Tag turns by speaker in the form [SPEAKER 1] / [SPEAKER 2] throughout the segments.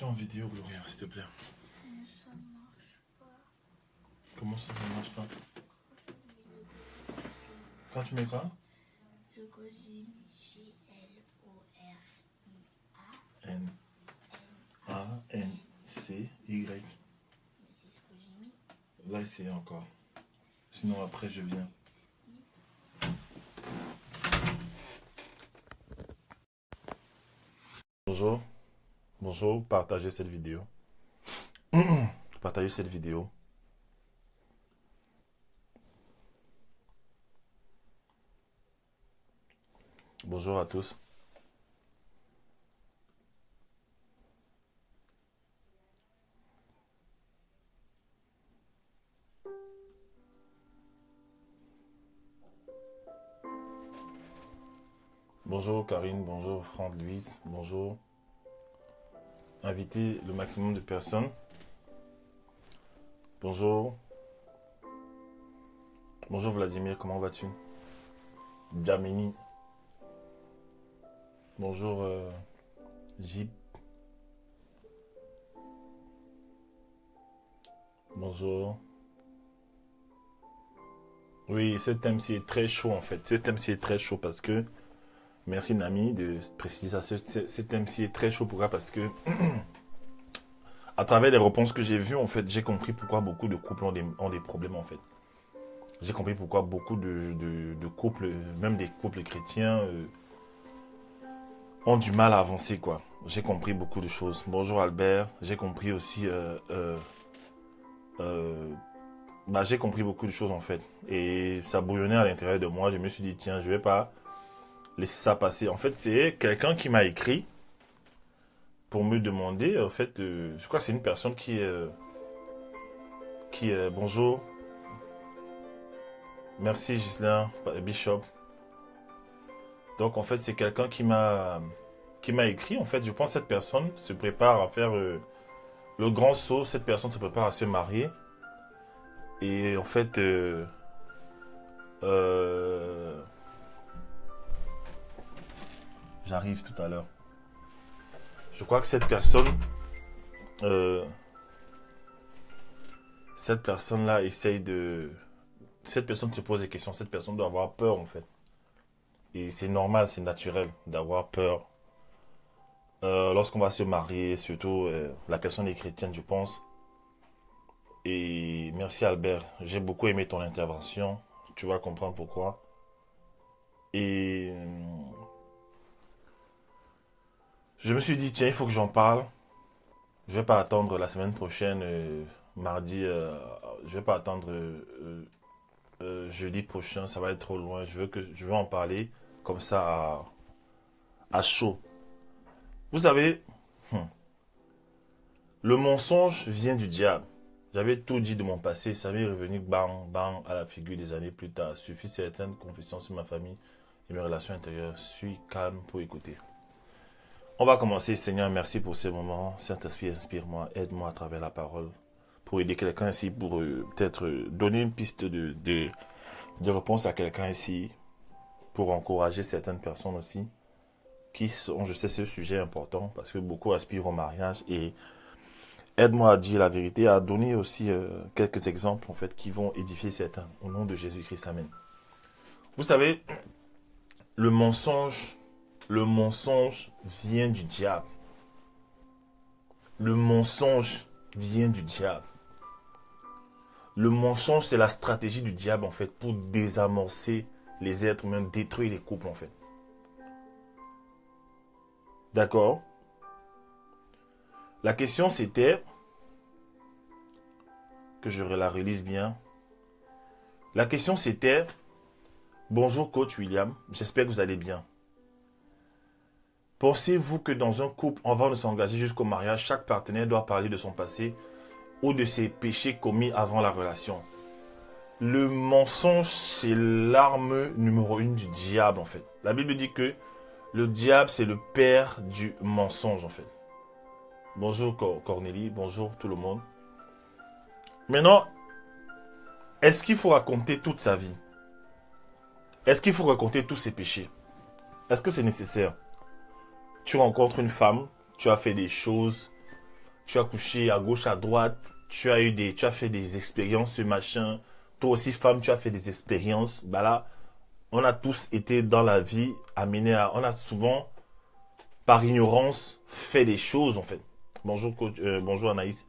[SPEAKER 1] suis en vidéo, Gloria, s'il te plaît.
[SPEAKER 2] Mais ça marche pas.
[SPEAKER 1] Comment ça marche pas? Quand tu mets quoi?
[SPEAKER 2] Le code G-L-O-R-I-A.
[SPEAKER 1] N-A-N-C-Y.
[SPEAKER 2] Mais c'est ce que j'ai mis.
[SPEAKER 1] Va essayer encore. Sinon après je viens. Bonjour. Bonjour, partagez cette vidéo. Partagez cette vidéo. Bonjour à tous. Bonjour Karine, bonjour Franck Louise, bonjour. Invitez le maximum de personnes. Bonjour. Bonjour Vladimir, comment vas-tu? Jamini. Bonjour Jip. Bonjour. Oui, ce thème-ci est très chaud en fait. Ce thème-ci est très chaud parce que... Merci Nami de préciser ça. Ce thème-ci est très chaud. Pourquoi? Parce que... à travers les réponses que j'ai vues, en fait, j'ai compris pourquoi beaucoup de couples ont des problèmes en fait. J'ai compris pourquoi beaucoup de couples, même des couples chrétiens... ont du mal à avancer quoi. J'ai compris beaucoup de choses. Bonjour Albert, j'ai compris aussi j'ai compris beaucoup de choses en fait. Et ça bouillonnait à l'intérieur de moi. Je me suis dit tiens, je vais pas laisser ça passer. En fait, c'est quelqu'un qui m'a écrit pour me demander en fait, je crois que c'est une personne qui bonjour. Merci Ghislain Bishop. Donc en fait, c'est quelqu'un qui m'a écrit. En fait, je pense que cette personne se prépare à faire le grand saut. Cette personne se prépare à se marier. Et en fait, j'arrive tout à l'heure. Je crois que cette personne-là essaye de... Cette personne se pose des questions. Cette personne doit avoir peur en fait. Et c'est normal, c'est naturel d'avoir peur. Lorsqu'on va se marier, surtout la personne est chrétienne, je pense. Et merci Albert, j'ai beaucoup aimé ton intervention. Tu vas comprendre pourquoi. Et je me suis dit, tiens, il faut que j'en parle. Je vais pas attendre la semaine prochaine, mardi. Je vais pas attendre jeudi prochain, ça va être trop loin. Je veux en parler comme ça à chaud. Vous savez, le mensonge vient du diable. J'avais tout dit de mon passé, ça m'est revenu bang, bang à la figure des années plus tard. Suffit certaines confessions sur ma famille et mes relations intérieures. Suis calme pour écouter. On va commencer. Seigneur, merci pour ce moment. Saint-Esprit, inspire-moi, aide-moi à travers la parole pour aider quelqu'un ici, pour peut-être donner une piste de réponse à quelqu'un ici, pour encourager certaines personnes aussi qui sont, je sais, ce sujet important parce que beaucoup aspirent au mariage et aide-moi à dire la vérité, à donner aussi quelques exemples en fait qui vont édifier certains. Au nom de Jésus-Christ, amen. Vous savez, le mensonge vient du diable. Le mensonge vient du diable. Le mensonge, c'est la stratégie du diable en fait pour désamorcer les êtres humains, détruire les couples en fait. D'accord? La question c'était, que je la relise bien. La question c'était, bonjour coach William, j'espère que vous allez bien. Pensez-vous que dans un couple, avant de s'engager jusqu'au mariage, chaque partenaire doit parler de son passé ou de ses péchés commis avant la relation? Le mensonge, c'est l'arme numéro 1 du diable en fait. La Bible dit que le diable, c'est le père du mensonge en fait. Bonjour Cornélie, bonjour tout le monde. Maintenant, est-ce qu'il faut raconter toute sa vie? Est-ce qu'il faut raconter tous ses péchés? Est-ce que c'est nécessaire? Tu rencontres une femme, tu as fait des choses, tu as couché à gauche, à droite, tu as fait des expériences, ce machin. Toi aussi, femme, tu as fait des expériences. Bah là, on a tous été dans la vie amenés à... On a souvent, par ignorance, fait des choses, en fait. Bonjour, bonjour Anaïs.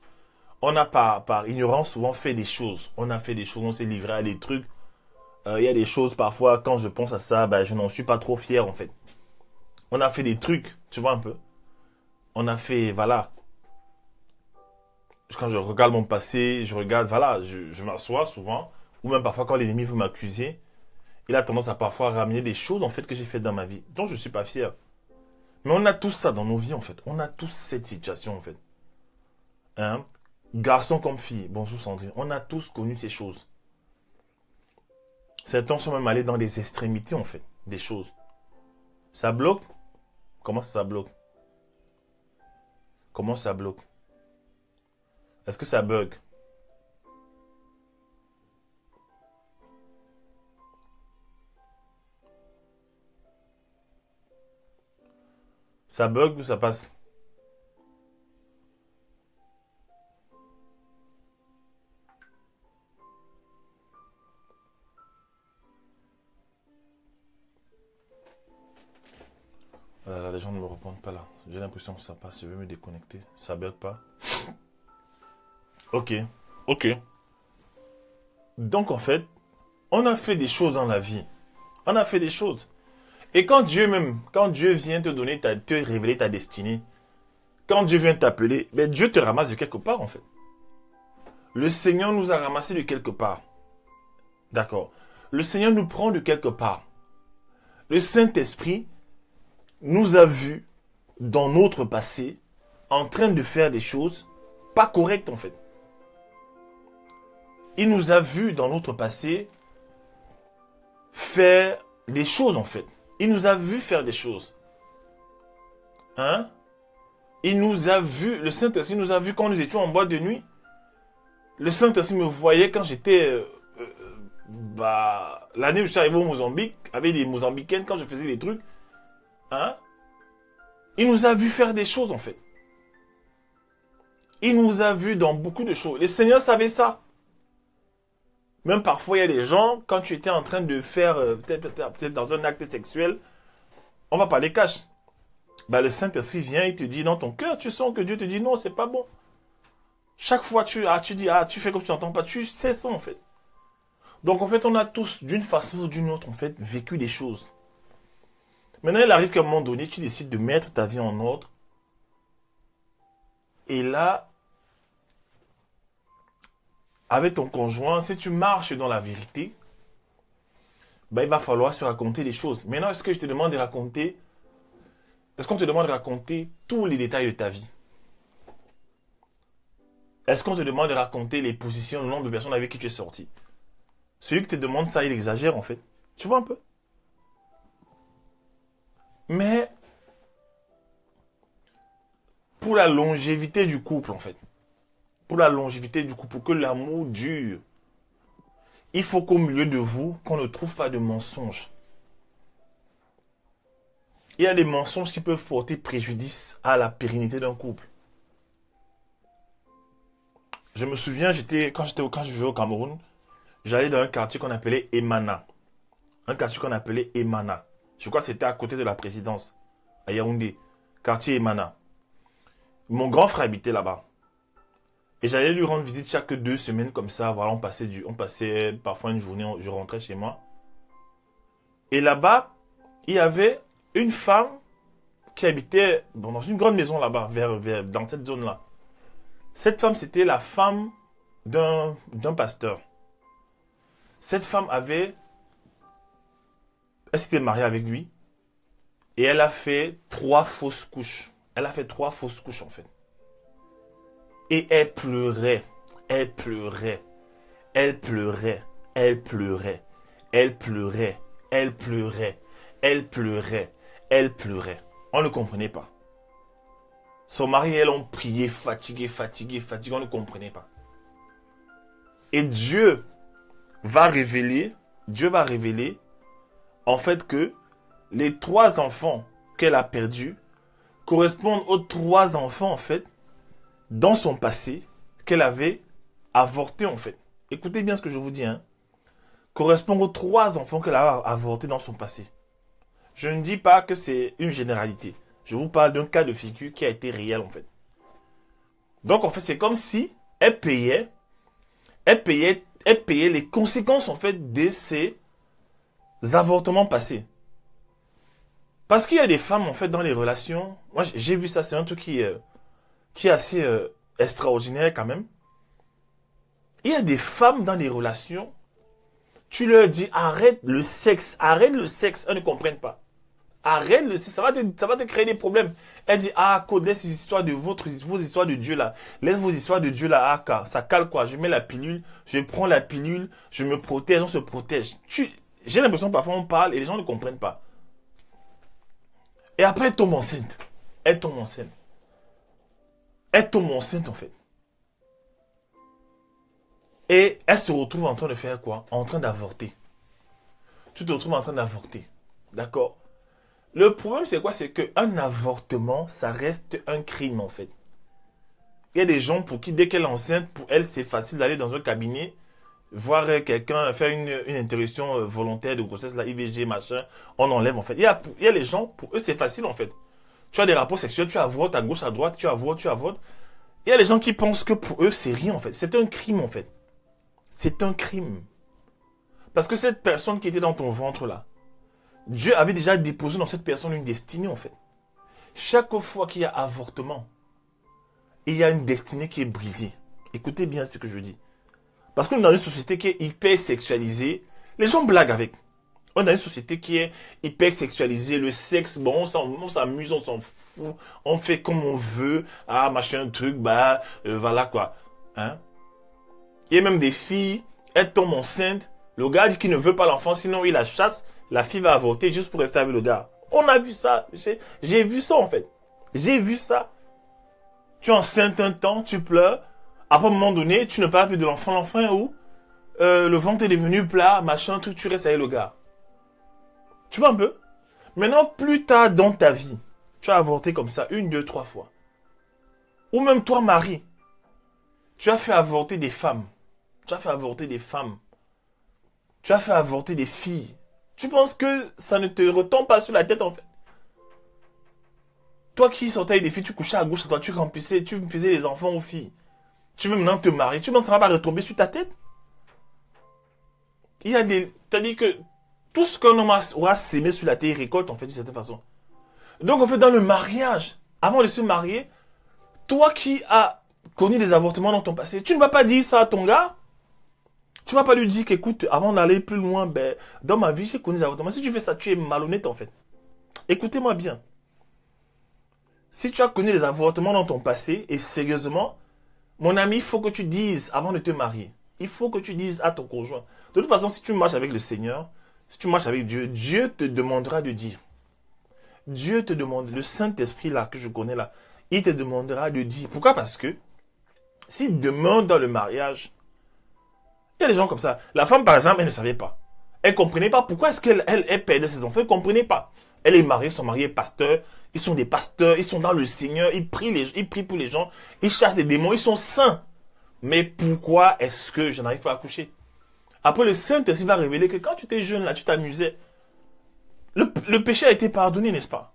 [SPEAKER 1] On a par ignorance souvent fait des choses. On a fait des choses, on s'est livré à des trucs. Il y a des choses, parfois, quand je pense à ça, bah, je n'en suis pas trop fier, en fait. On a fait des trucs, tu vois un peu. On a fait, voilà. Quand je regarde mon passé, je regarde, voilà, je m'assois souvent. Ou même parfois quand l'ennemi veut m'accuser, il a tendance à parfois ramener des choses, en fait, que j'ai faites dans ma vie, dont je ne suis pas fier. Mais on a tous ça dans nos vies, en fait. On a tous cette situation, en fait. Hein? Garçon comme fille. Bonjour Sandrine. On a tous connu ces choses. Certains sont même allés dans des extrémités, en fait, des choses. Ça bloque? Comment ça bloque? Comment ça bloque? Est-ce que ça bug? Ça bug ou ça passe? Voilà, les gens ne me répondent pas là. J'ai l'impression que ça passe. Je vais me déconnecter. Ça bug pas? Ok. Ok. Donc en fait, on a fait des choses dans la vie. On a fait des choses. Et quand Dieu vient te révéler ta destinée, quand Dieu vient t'appeler, ben Dieu te ramasse de quelque part en fait. Le Seigneur nous a ramassés de quelque part. D'accord. Le Seigneur nous prend de quelque part. Le Saint-Esprit nous a vus dans notre passé en train de faire des choses pas correctes en fait. Il nous a vus dans notre passé faire des choses en fait. Il nous a vus faire des choses. Hein? Il nous a vus, le Saint-Esprit nous a vus quand nous étions en boîte de nuit. Le Saint-Esprit me voyait quand j'étais... l'année où je suis arrivé au Mozambique, avec des Mozambicaines, quand je faisais des trucs. Hein? Il nous a vus faire des choses en fait. Il nous a vus dans beaucoup de choses. Le Seigneur savait ça. Même parfois, il y a des gens, quand tu étais en train de faire, peut-être dans un acte sexuel, on va parler cash. Bah, le Saint-Esprit vient et te dit dans ton cœur, tu sens que Dieu te dit non, c'est pas bon. Chaque fois, tu dis, tu fais comme tu n'entends pas, tu sais ça en fait. Donc en fait, on a tous, d'une façon ou d'une autre, en fait, vécu des choses. Maintenant, il arrive qu'à un moment donné, tu décides de mettre ta vie en ordre. Et là, avec ton conjoint, si tu marches dans la vérité, bah, il va falloir se raconter des choses. Maintenant, est-ce que je te demande de raconter, est-ce qu'on te demande de raconter tous les détails de ta vie? Est-ce qu'on te demande de raconter les positions, le nombre de personnes avec qui tu es sorti? Celui qui te demande ça, il exagère en fait. Tu vois un peu? Mais pour la longévité du couple en fait, pour la longévité du couple, pour que l'amour dure, il faut qu'au milieu de vous, qu'on ne trouve pas de mensonges. Il y a des mensonges qui peuvent porter préjudice à la pérennité d'un couple. Je me souviens, quand je vivais au Cameroun, j'allais dans un quartier qu'on appelait Emana. Un quartier qu'on appelait Emana. Je crois que c'était à côté de la présidence, à Yaoundé. Quartier Emana. Mon grand frère habitait là-bas. Et j'allais lui rendre visite chaque 2 semaines comme ça. Voilà, on passait parfois une journée, je rentrais chez moi. Et là-bas, il y avait une femme qui habitait dans une grande maison là-bas, dans cette zone-là. Cette femme, c'était la femme d'un pasteur. Cette femme elle s'était mariée avec lui et elle a fait 3 fausses couches. Elle a fait 3 fausses couches en fait. Et elle pleurait, elle pleurait, elle pleurait, elle pleurait, elle pleurait, elle pleurait, elle pleurait, elle pleurait. On ne comprenait pas. Son mari et elle ont prié, fatigué, on ne comprenait pas. Et Dieu va révéler en fait que les 3 enfants qu'elle a perdus correspondent aux 3 enfants en fait dans son passé qu'elle avait avorté en fait. Écoutez bien ce que je vous dis, hein. Correspond aux 3 enfants qu'elle a avortés dans son passé. Je ne dis pas que c'est une généralité. Je vous parle d'un cas de figure qui a été réel en fait. Donc en fait, c'est comme si elle payait les conséquences en fait de ces avortements passés. Parce qu'il y a des femmes en fait dans les relations. Moi j'ai vu ça, c'est un truc qui est assez extraordinaire quand même. Il y a des femmes dans les relations. Tu leur dis arrête le sexe, elles ne comprennent pas. Arrête le sexe, ça va te créer des problèmes. Elle dit ah code, laisse les histoires de vos histoires de Dieu là, laisse vos histoires de Dieu là, ah ça cale quoi. Je mets la pilule, je prends la pilule, je me protège, on se protège. J'ai l'impression que parfois on parle et les gens ne comprennent pas. Et après elle tombe enceinte. Elle tombe enceinte en fait. Et elle se retrouve en train de faire quoi? En train d'avorter. Tu te retrouves en train d'avorter. D'accord? Le problème, c'est quoi? C'est qu'un avortement, ça reste un crime, en fait. Il y a des gens pour qui, dès qu'elle est enceinte, pour elle, c'est facile d'aller dans un cabinet, voir quelqu'un faire une interruption volontaire de grossesse, la IVG, machin, on enlève, en fait. Il y a les gens, pour eux, c'est facile, en fait. Tu as des rapports sexuels, tu avortes à gauche, à droite, tu avortes. Il y a les gens qui pensent que pour eux, c'est rien, en fait. C'est un crime, en fait. C'est un crime. Parce que cette personne qui était dans ton ventre, là, Dieu avait déjà déposé dans cette personne une destinée, en fait. Chaque fois qu'il y a avortement, il y a une destinée qui est brisée. Écoutez bien ce que je dis. Parce qu'on est dans une société qui est hyper sexualisée. Les gens blaguent avec. On est dans une société qui est hyper sexualisée. Le sexe, bon, on s'amuse, on s'en fout. On fait comme on veut. Ah, machin, truc, voilà quoi. Hein? Il y a même des filles, elles tombent enceintes. Le gars dit qu'il ne veut pas l'enfant, sinon il la chasse. La fille va avorter juste pour rester avec le gars. On a vu ça. J'ai vu ça en fait. J'ai vu ça. Tu es enceinte un temps, tu pleures. Après un moment donné, tu ne parles plus de l'enfant. L'enfant est où? Le ventre est devenu plat, machin, tout, tu restes avec le gars. Tu vois un peu? Maintenant, plus tard dans ta vie, tu as avorté comme ça, 1, 2, 3 fois. Ou même toi, Marie, tu as fait avorter des femmes. Tu as fait avorter des femmes. Tu as fait avorter des filles. Tu penses que ça ne te retombe pas sur la tête en fait? Toi qui sortais avec des filles, tu couchais à gauche, à droite, tu remplissais, tu faisais les enfants aux filles. Tu veux maintenant te marier, tu penses que ça va pas retomber sur ta tête? Il y a des... C'est-à-dire que tout ce qu'un homme aura sémé sur la terre, il récolte en fait d'une certaine façon. Donc en fait dans le mariage, avant de se marier, toi qui as connu des avortements dans ton passé, tu ne vas pas dire ça à ton gars? Tu ne vas pas lui dire qu'écoute, avant d'aller plus loin, dans ma vie, j'ai connu des avortements. Si tu fais ça, tu es malhonnête en fait. Écoutez-moi bien. Si tu as connu des avortements dans ton passé, et sérieusement, mon ami, il faut que tu dises, avant de te marier, il faut que tu dises à ton conjoint. De toute façon, si tu marches avec le Seigneur, si tu marches avec Dieu, Dieu te demandera de dire. Dieu te demande, le Saint-Esprit là, que je connais là, il te demandera de dire. Pourquoi? Parce que, si demain dans le mariage, il y a des gens comme ça. La femme, par exemple, elle ne savait pas. Elle ne comprenait pas pourquoi est-ce qu'elle perdait ses enfants. Elle ne comprenait pas. Elle est mariée, son mari est pasteur. Ils sont des pasteurs, ils sont dans le Seigneur. Ils prient pour les gens. Ils chassent les démons, ils sont saints. Mais pourquoi est-ce que je n'arrive pas à accoucher? Après, le Saint-Esprit va révéler que quand tu étais jeune, là, tu t'amusais. Le péché a été pardonné, n'est-ce pas?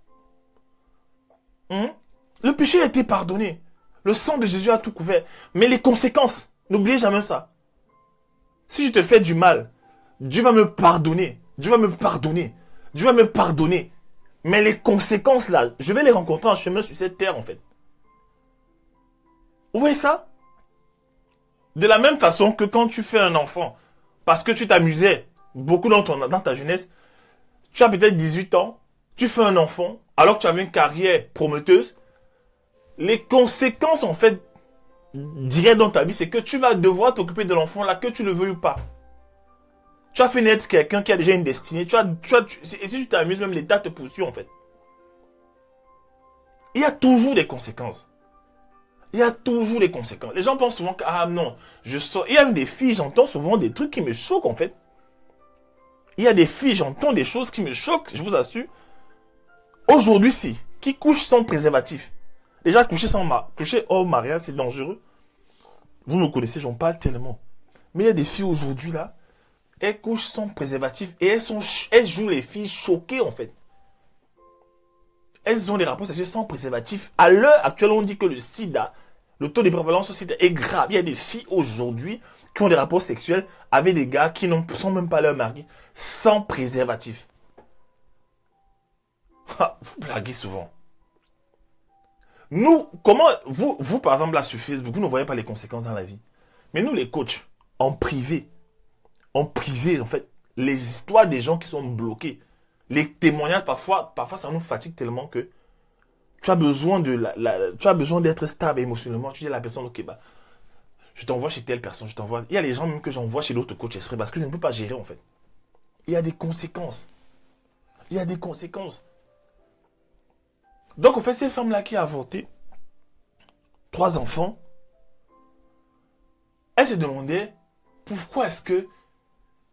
[SPEAKER 1] Le péché a été pardonné. Le sang de Jésus a tout couvert. Mais les conséquences, n'oubliez jamais ça. Si je te fais du mal, Dieu va me pardonner. Dieu va me pardonner. Dieu va me pardonner. Mais les conséquences là, je vais les rencontrer en chemin sur cette terre en fait. Vous voyez ça? De la même façon que quand tu fais un enfant, parce que tu t'amusais beaucoup dans ta jeunesse, tu as peut-être 18 ans, tu fais un enfant, alors que tu avais une carrière prometteuse, les conséquences en fait, directes dans ta vie, c'est que tu vas devoir t'occuper de l'enfant là, que tu le veuilles ou pas. Tu as fait naître quelqu'un qui a déjà une destinée. Et si tu t'amuses, même l'État te poursuit en fait. Il y a toujours des conséquences. Il y a toujours des conséquences. Les gens pensent souvent que, ah non, je sors. Il y a même des filles, j'entends souvent des trucs qui me choquent en fait. Il y a des filles, j'entends des choses qui me choquent, je vous assure. Aujourd'hui, si, qui couchent sans préservatif. Déjà, coucher hors mariage, c'est dangereux. Vous me connaissez, j'en parle tellement. Mais il y a des filles aujourd'hui, là, elles couchent sans préservatif et elles jouent les filles choquées, en fait. Elles ont des rapports sexuels sans préservatif. À l'heure actuelle, on dit que le sida, le taux de prévalence au sida est grave. Il y a des filles aujourd'hui qui ont des rapports sexuels avec des gars qui ne sont même pas leur mari, sans préservatif. Vous blaguez souvent. Nous, vous, par exemple, là sur Facebook, vous ne voyez pas les conséquences dans la vie. Mais nous, les coachs, en privé, en fait, les histoires des gens qui sont bloqués, les témoignages, parfois ça nous fatigue tellement que tu as besoin d'être stable émotionnellement. Tu dis à la personne, ok, bah, je t'envoie chez telle personne, je t'envoie. Il y a les gens même que j'envoie chez d'autres coachs exprès parce que je ne peux pas gérer, en fait. Il y a des conséquences. Il y a des conséquences. Donc, en fait, cette femme-là qui a avorté 3 enfants, elle se demandait pourquoi est-ce que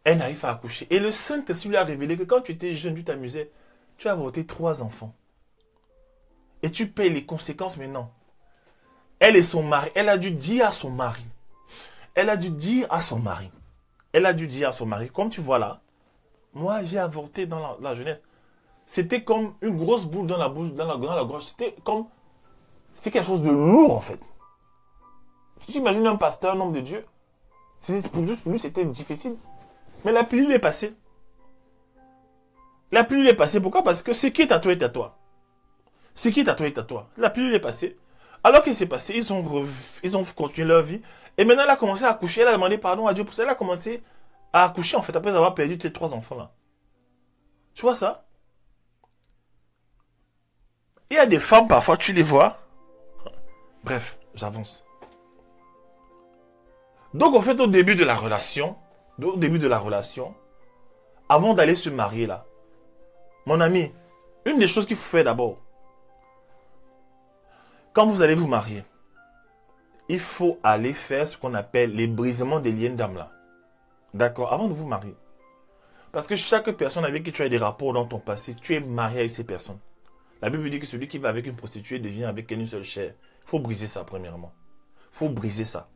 [SPEAKER 1] elle n'arrive pas à accoucher. Et le Saint-Esprit lui a révélé que quand tu étais jeune, tu t'amusais, tu as avorté 3 enfants. Et tu payes les conséquences maintenant. Elle et son mari, elle a dû dire à son mari. Elle a dû dire à son mari. Comme tu vois là, moi j'ai avorté dans la jeunesse. C'était comme une grosse boule dans la bouche, dans la gorge. C'était quelque chose de lourd en fait. J'imagine un pasteur, un homme de Dieu. Pour lui, c'était difficile. Mais la pilule est passée. La pilule est passée. Pourquoi? Parce que ce qui est à toi est à toi. Ce qui est à toi est à toi. La pilule est passée. Alors qu'est-ce qui s'est passé? Ils ont continué leur vie. Et maintenant, elle a commencé à accoucher. Elle a demandé pardon à Dieu pour ça. Elle a commencé à accoucher en fait après avoir perdu tes 3 enfants là. Tu vois ça? Il y a des femmes, parfois, tu les vois. Bref, j'avance. Donc, en fait, au début de la relation, avant d'aller se marier, là, mon ami, une des choses qu'il faut faire d'abord, quand vous allez vous marier, il faut aller faire ce qu'on appelle les brisements des liens d'âme, là. D'accord? Avant de vous marier. Parce que chaque personne avec qui tu as des rapports dans ton passé, tu es marié avec ces personnes. La Bible dit que celui qui va avec une prostituée devient avec elle une seule chair. Il faut briser ça, premièrement. Il faut briser ça.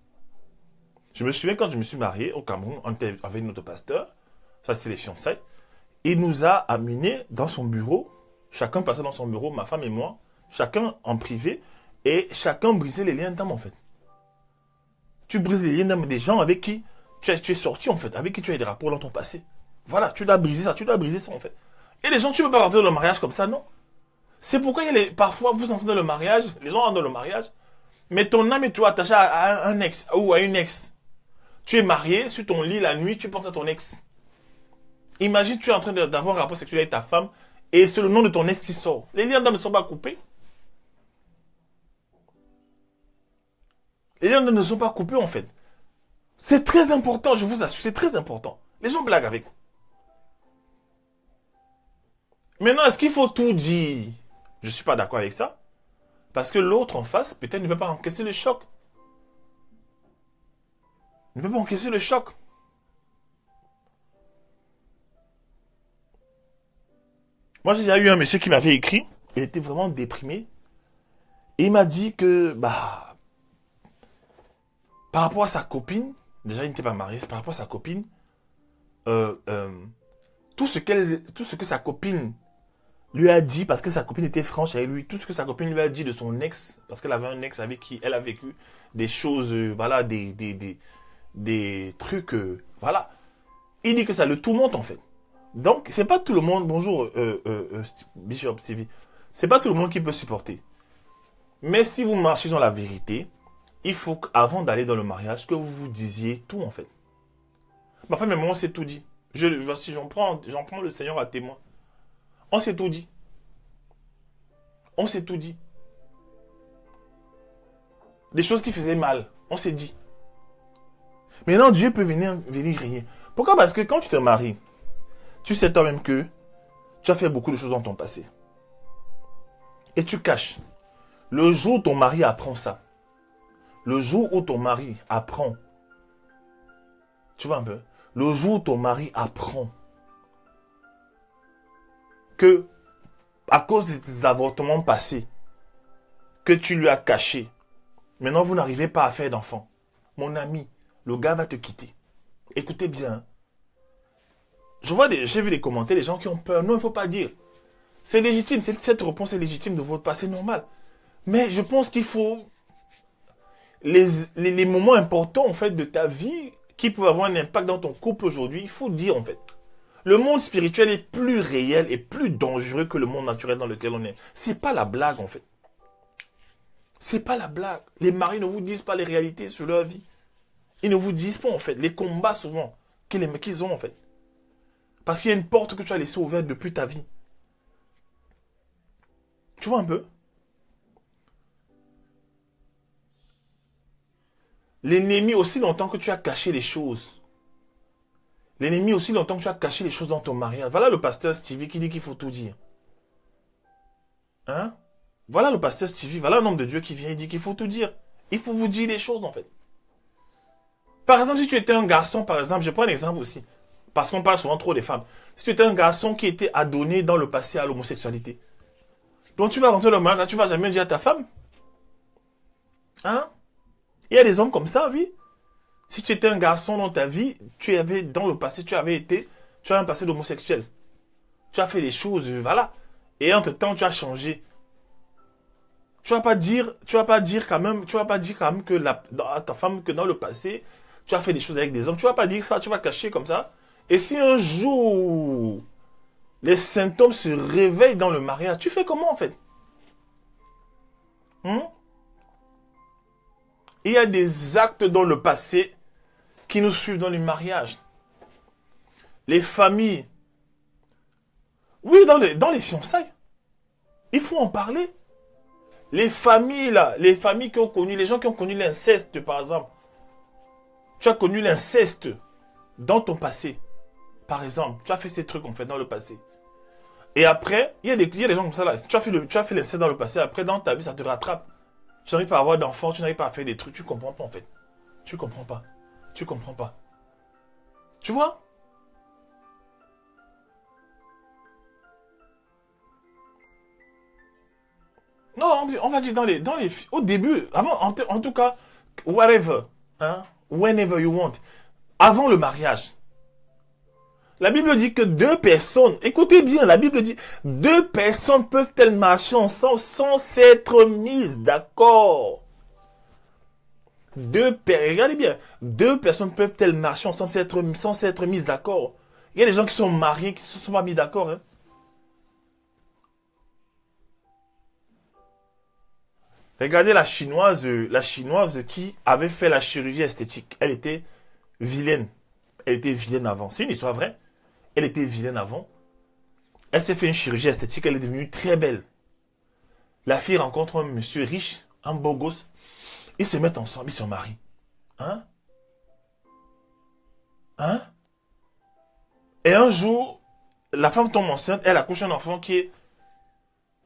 [SPEAKER 1] Je me souviens quand je me suis marié au Cameroun, on était avec notre pasteur, ça c'était les fiançailles, il nous a amenés dans son bureau, chacun passait dans son bureau, ma femme et moi, chacun en privé, et chacun brisait les liens d'âme en fait. Tu brises les liens d'âme des gens avec qui tu es sorti en fait, avec qui tu as des rapports dans ton passé. Voilà, tu dois briser ça en fait. Et les gens, tu ne peux pas rentrer dans le mariage comme ça, non? C'est pourquoi parfois vous entrez dans le mariage, les gens entrent dans le mariage, mais ton âme est toujours attachée à un ex ou à une ex. Tu es marié, sur ton lit la nuit, tu penses à ton ex. Imagine, tu es en train d'avoir un rapport sexuel avec ta femme et c'est le nom de ton ex qui sort. Les liens d'âme ne sont pas coupés. Les liens d'âme ne sont pas coupés en fait. C'est très important, je vous assure, c'est très important. Les gens blaguent avec. Maintenant, est-ce qu'il faut tout dire? Je ne suis pas d'accord avec ça. Parce que l'autre en face, peut-être ne peut pas encaisser le choc. Ne peut pas encaisser le choc. Moi, j'ai déjà eu un monsieur qui m'avait écrit. Il était vraiment déprimé. Et il m'a dit que, par rapport à sa copine, déjà il n'était pas marié, par rapport à sa copine, tout ce que sa copine lui a dit, parce que sa copine était franche avec lui, tout ce que sa copine lui a dit de son ex, parce qu'elle avait un ex avec qui elle a vécu des choses, voilà, des trucs, voilà. Il dit que ça le tourmente en fait. Donc, c'est pas tout le monde, bonjour Bishop Stevie, c'est pas tout le monde qui peut supporter. Mais si vous marchez dans la vérité, il faut qu'avant d'aller dans le mariage, que vous vous disiez tout en fait. Ma femme et moi, on s'est tout dit. Voici, j'en prends le Seigneur à témoin. On s'est tout dit. On s'est tout dit. Des choses qui faisaient mal, on s'est dit. Maintenant, Dieu peut venir régner. Pourquoi? Parce que quand tu te maries, tu sais toi-même que tu as fait beaucoup de choses dans ton passé. Et tu caches. Le jour où ton mari apprend ça, le jour où ton mari apprend, tu vois un peu, le jour où ton mari apprend que, à cause des avortements passés, que tu lui as caché. Maintenant, vous n'arrivez pas à faire d'enfant. Mon ami, le gars va te quitter. Écoutez bien. J'ai vu des commentaires, des gens qui ont peur. Non, il ne faut pas dire. C'est légitime, cette réponse est légitime de votre part, c'est normal. Mais je pense qu'il faut les moments importants en fait de ta vie qui peuvent avoir un impact dans ton couple aujourd'hui, il faut dire en fait. Le monde spirituel est plus réel et plus dangereux que le monde naturel dans lequel on est. C'est pas la blague en fait. C'est pas la blague. Les maris ne vous disent pas les réalités sur leur vie. Ils ne vous disent pas en fait les combats souvent qu'ils ont en fait. Parce qu'il y a une porte que tu as laissée ouverte depuis ta vie. Tu vois un peu? L'ennemi aussi longtemps que tu as caché les choses. L'ennemi aussi longtemps que tu as caché les choses dans ton mariage. Voilà le pasteur Stevie qui dit qu'il faut tout dire. Hein? Voilà le pasteur Stevie, voilà un homme de Dieu qui vient et dit qu'il faut tout dire. Il faut vous dire les choses en fait. Par exemple, si tu étais un garçon, par exemple, je prends un exemple aussi. Parce qu'on parle souvent trop des femmes. Si tu étais un garçon qui était adonné dans le passé à l'homosexualité. Donc tu vas rentrer dans le mariage, tu vas jamais dire à ta femme. Hein? Il y a des hommes comme ça, oui. Si tu étais un garçon dans ta vie, dans le passé, tu as un passé d'homosexuel. Tu as fait des choses, voilà. Et entre-temps, tu as changé. Tu vas pas dire quand même que à ta femme que dans le passé, tu as fait des choses avec des hommes. Tu vas pas dire ça, tu vas cacher comme ça. Et si un jour, les symptômes se réveillent dans le mariage, tu fais comment en fait? Il y a des actes dans le passé qui nous suivent dans le mariage. Les familles. Oui, dans les fiançailles. Il faut en parler. Les familles, là, les familles qui ont connu, les gens qui ont connu l'inceste, par exemple. Tu as connu l'inceste dans ton passé. Par exemple, tu as fait ces trucs, en fait, dans le passé. Et après, il y a des gens comme ça, là. Tu as fait l'inceste dans le passé, après, dans ta vie, ça te rattrape. Tu n'arrives pas à avoir d'enfants, tu n'arrives pas à faire des trucs, tu comprends pas, en fait. Tu comprends pas. Tu comprends pas. Tu vois? Non, on va dire au début, avant, en tout cas, whatever, hein, whenever you want, avant le mariage. La Bible dit que deux personnes, écoutez bien, la Bible dit, deux personnes peuvent-elles marcher ensemble sans s'être mises d'accord? Regardez bien, deux personnes peuvent-elles marcher ensemble sans s'être mises d'accord? Il y a des gens qui sont mariés qui ne se sont pas mis d'accord, hein. Regardez la chinoise qui avait fait la chirurgie esthétique. Elle était vilaine. Elle était vilaine avant. C'est une histoire vraie. Elle était vilaine avant. Elle s'est fait une chirurgie esthétique. Elle est devenue très belle. La fille rencontre un monsieur riche, un beau gosse. Ils se mettent ensemble, ils se marient. Hein? Hein? Et un jour, la femme tombe enceinte. Elle accouche un enfant qui est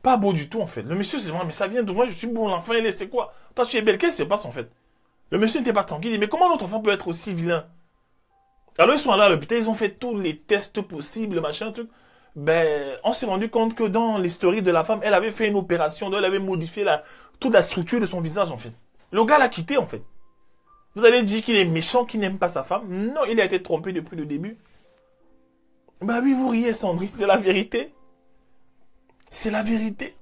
[SPEAKER 1] pas beau du tout en fait. Le monsieur se dit, mais ça vient de moi, je suis beau, l'enfant il est, c'est quoi? Toi tu es belle, qu'est-ce qui se passe en fait? Le monsieur n'était pas tranquille, il dit, mais comment notre enfant peut être aussi vilain? Alors ils sont allés à l'hôpital, ils ont fait tous les tests possibles, machin, truc. Ben, on s'est rendu compte que dans l'historique de la femme, elle avait fait une opération, elle avait modifié toute la structure de son visage en fait. Le gars l'a quitté en fait. Vous allez dire qu'il est méchant, qu'il n'aime pas sa femme? Non, il a été trompé depuis le début. Bah oui, vous riez Sandrine, c'est la vérité. C'est la vérité.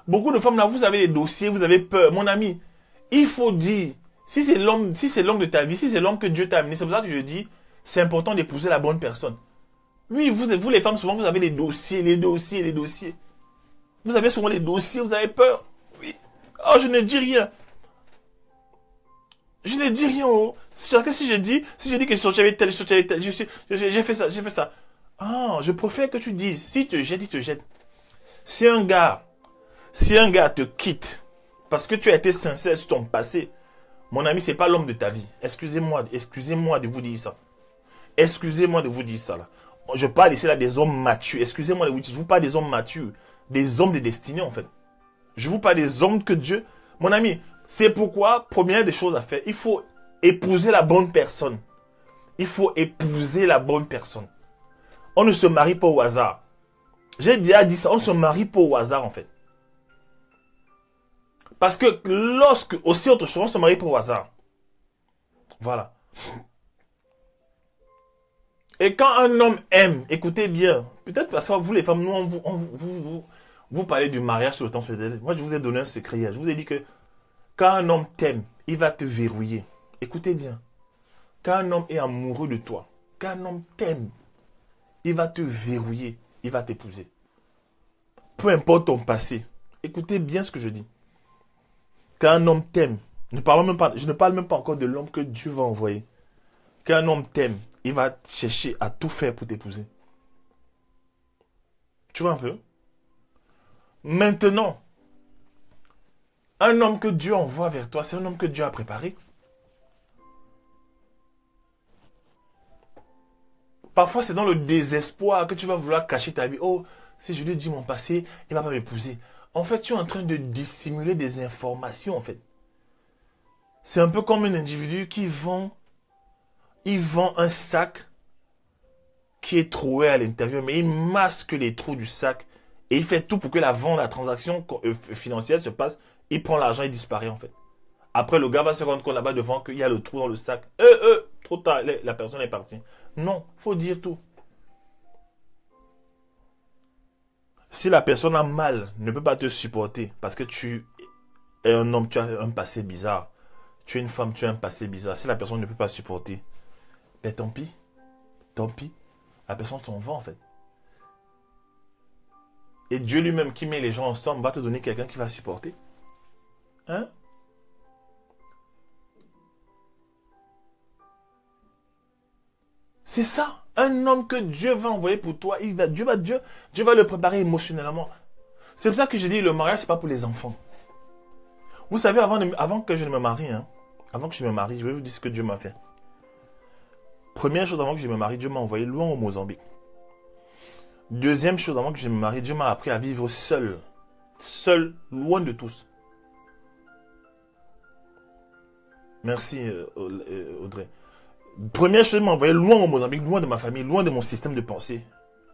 [SPEAKER 1] Beaucoup de femmes là, vous avez des dossiers, vous avez peur. Mon ami, il faut dire, si c'est l'homme de ta vie, si c'est l'homme que Dieu t'a amené, c'est pour ça que je dis, c'est important d'épouser la bonne personne. Oui, vous les femmes, souvent, vous avez les dossiers. Vous avez souvent les dossiers, vous avez peur. Oui. Oh, je ne dis rien. Je ne dis rien. Oh. Si je dis que j'avais tel, j'ai fait ça. Ah, je préfère que tu dises, si te jette, il te jette. Si un gars te quitte parce que tu as été sincère sur ton passé, mon ami, c'est pas l'homme de ta vie. Excusez-moi de vous dire ça. Excusez-moi de vous dire ça là. Je parle ici là des hommes matures. Excusez-moi de vous dire, je vous parle des hommes matures, des hommes de destinée en fait. Je vous parle des hommes que Dieu, mon ami, c'est pourquoi première des choses à faire, il faut épouser la bonne personne. Il faut épouser la bonne personne. On ne se marie pas au hasard. J'ai déjà dit ça, on ne se marie pas au hasard en fait. Parce que lorsque, aussi autre chose, on se marie pour hasard. Voilà. Et quand un homme aime, écoutez bien, peut-être parce que vous les femmes, nous, vous parlez du mariage tout le temps. Moi, je vous ai donné un secret hier. Je vous ai dit que quand un homme t'aime, il va te verrouiller. Écoutez bien. Quand un homme est amoureux de toi, quand un homme t'aime, il va te verrouiller, il va t'épouser. Peu importe ton passé. Écoutez bien ce que je dis. Quand un homme t'aime, je ne parle même pas encore de l'homme que Dieu va envoyer. Quand un homme t'aime, il va chercher à tout faire pour t'épouser. Tu vois un peu? Maintenant, un homme que Dieu envoie vers toi, c'est un homme que Dieu a préparé. Parfois, c'est dans le désespoir que tu vas vouloir cacher ta vie. Oh, si je lui dis mon passé, il ne va pas m'épouser. En fait, tu es en train de dissimuler des informations, en fait. C'est un peu comme un individu qui vend un sac qui est troué à l'intérieur, mais il masque les trous du sac et il fait tout pour que la vente, la transaction financière se passe. Il prend l'argent et disparaît, en fait. Après, le gars va se rendre compte là-bas devant qu'il y a le trou dans le sac. Trop tard, la personne est partie. Non, faut dire tout. Si la personne a mal, ne peut pas te supporter parce que tu es un homme, tu as un passé bizarre. Tu es une femme, tu as un passé bizarre. Si la personne ne peut pas supporter, ben tant pis. Tant pis. La personne s'en va en fait. Et Dieu lui-même qui met les gens ensemble va te donner quelqu'un qui va supporter. Hein? C'est ça. Un homme que Dieu va envoyer pour toi, Dieu va le préparer émotionnellement. C'est pour ça que je dis le mariage, c'est pas pour les enfants. Vous savez, avant que je ne me marie, je vais vous dire ce que Dieu m'a fait. Première chose, avant que je me marie, Dieu m'a envoyé loin au Mozambique. Deuxième chose, avant que je me marie, Dieu m'a appris à vivre seul. Seul, loin de tous. Merci Audrey. Première chose, il m'a envoyé loin au Mozambique, loin de ma famille, loin de mon système de pensée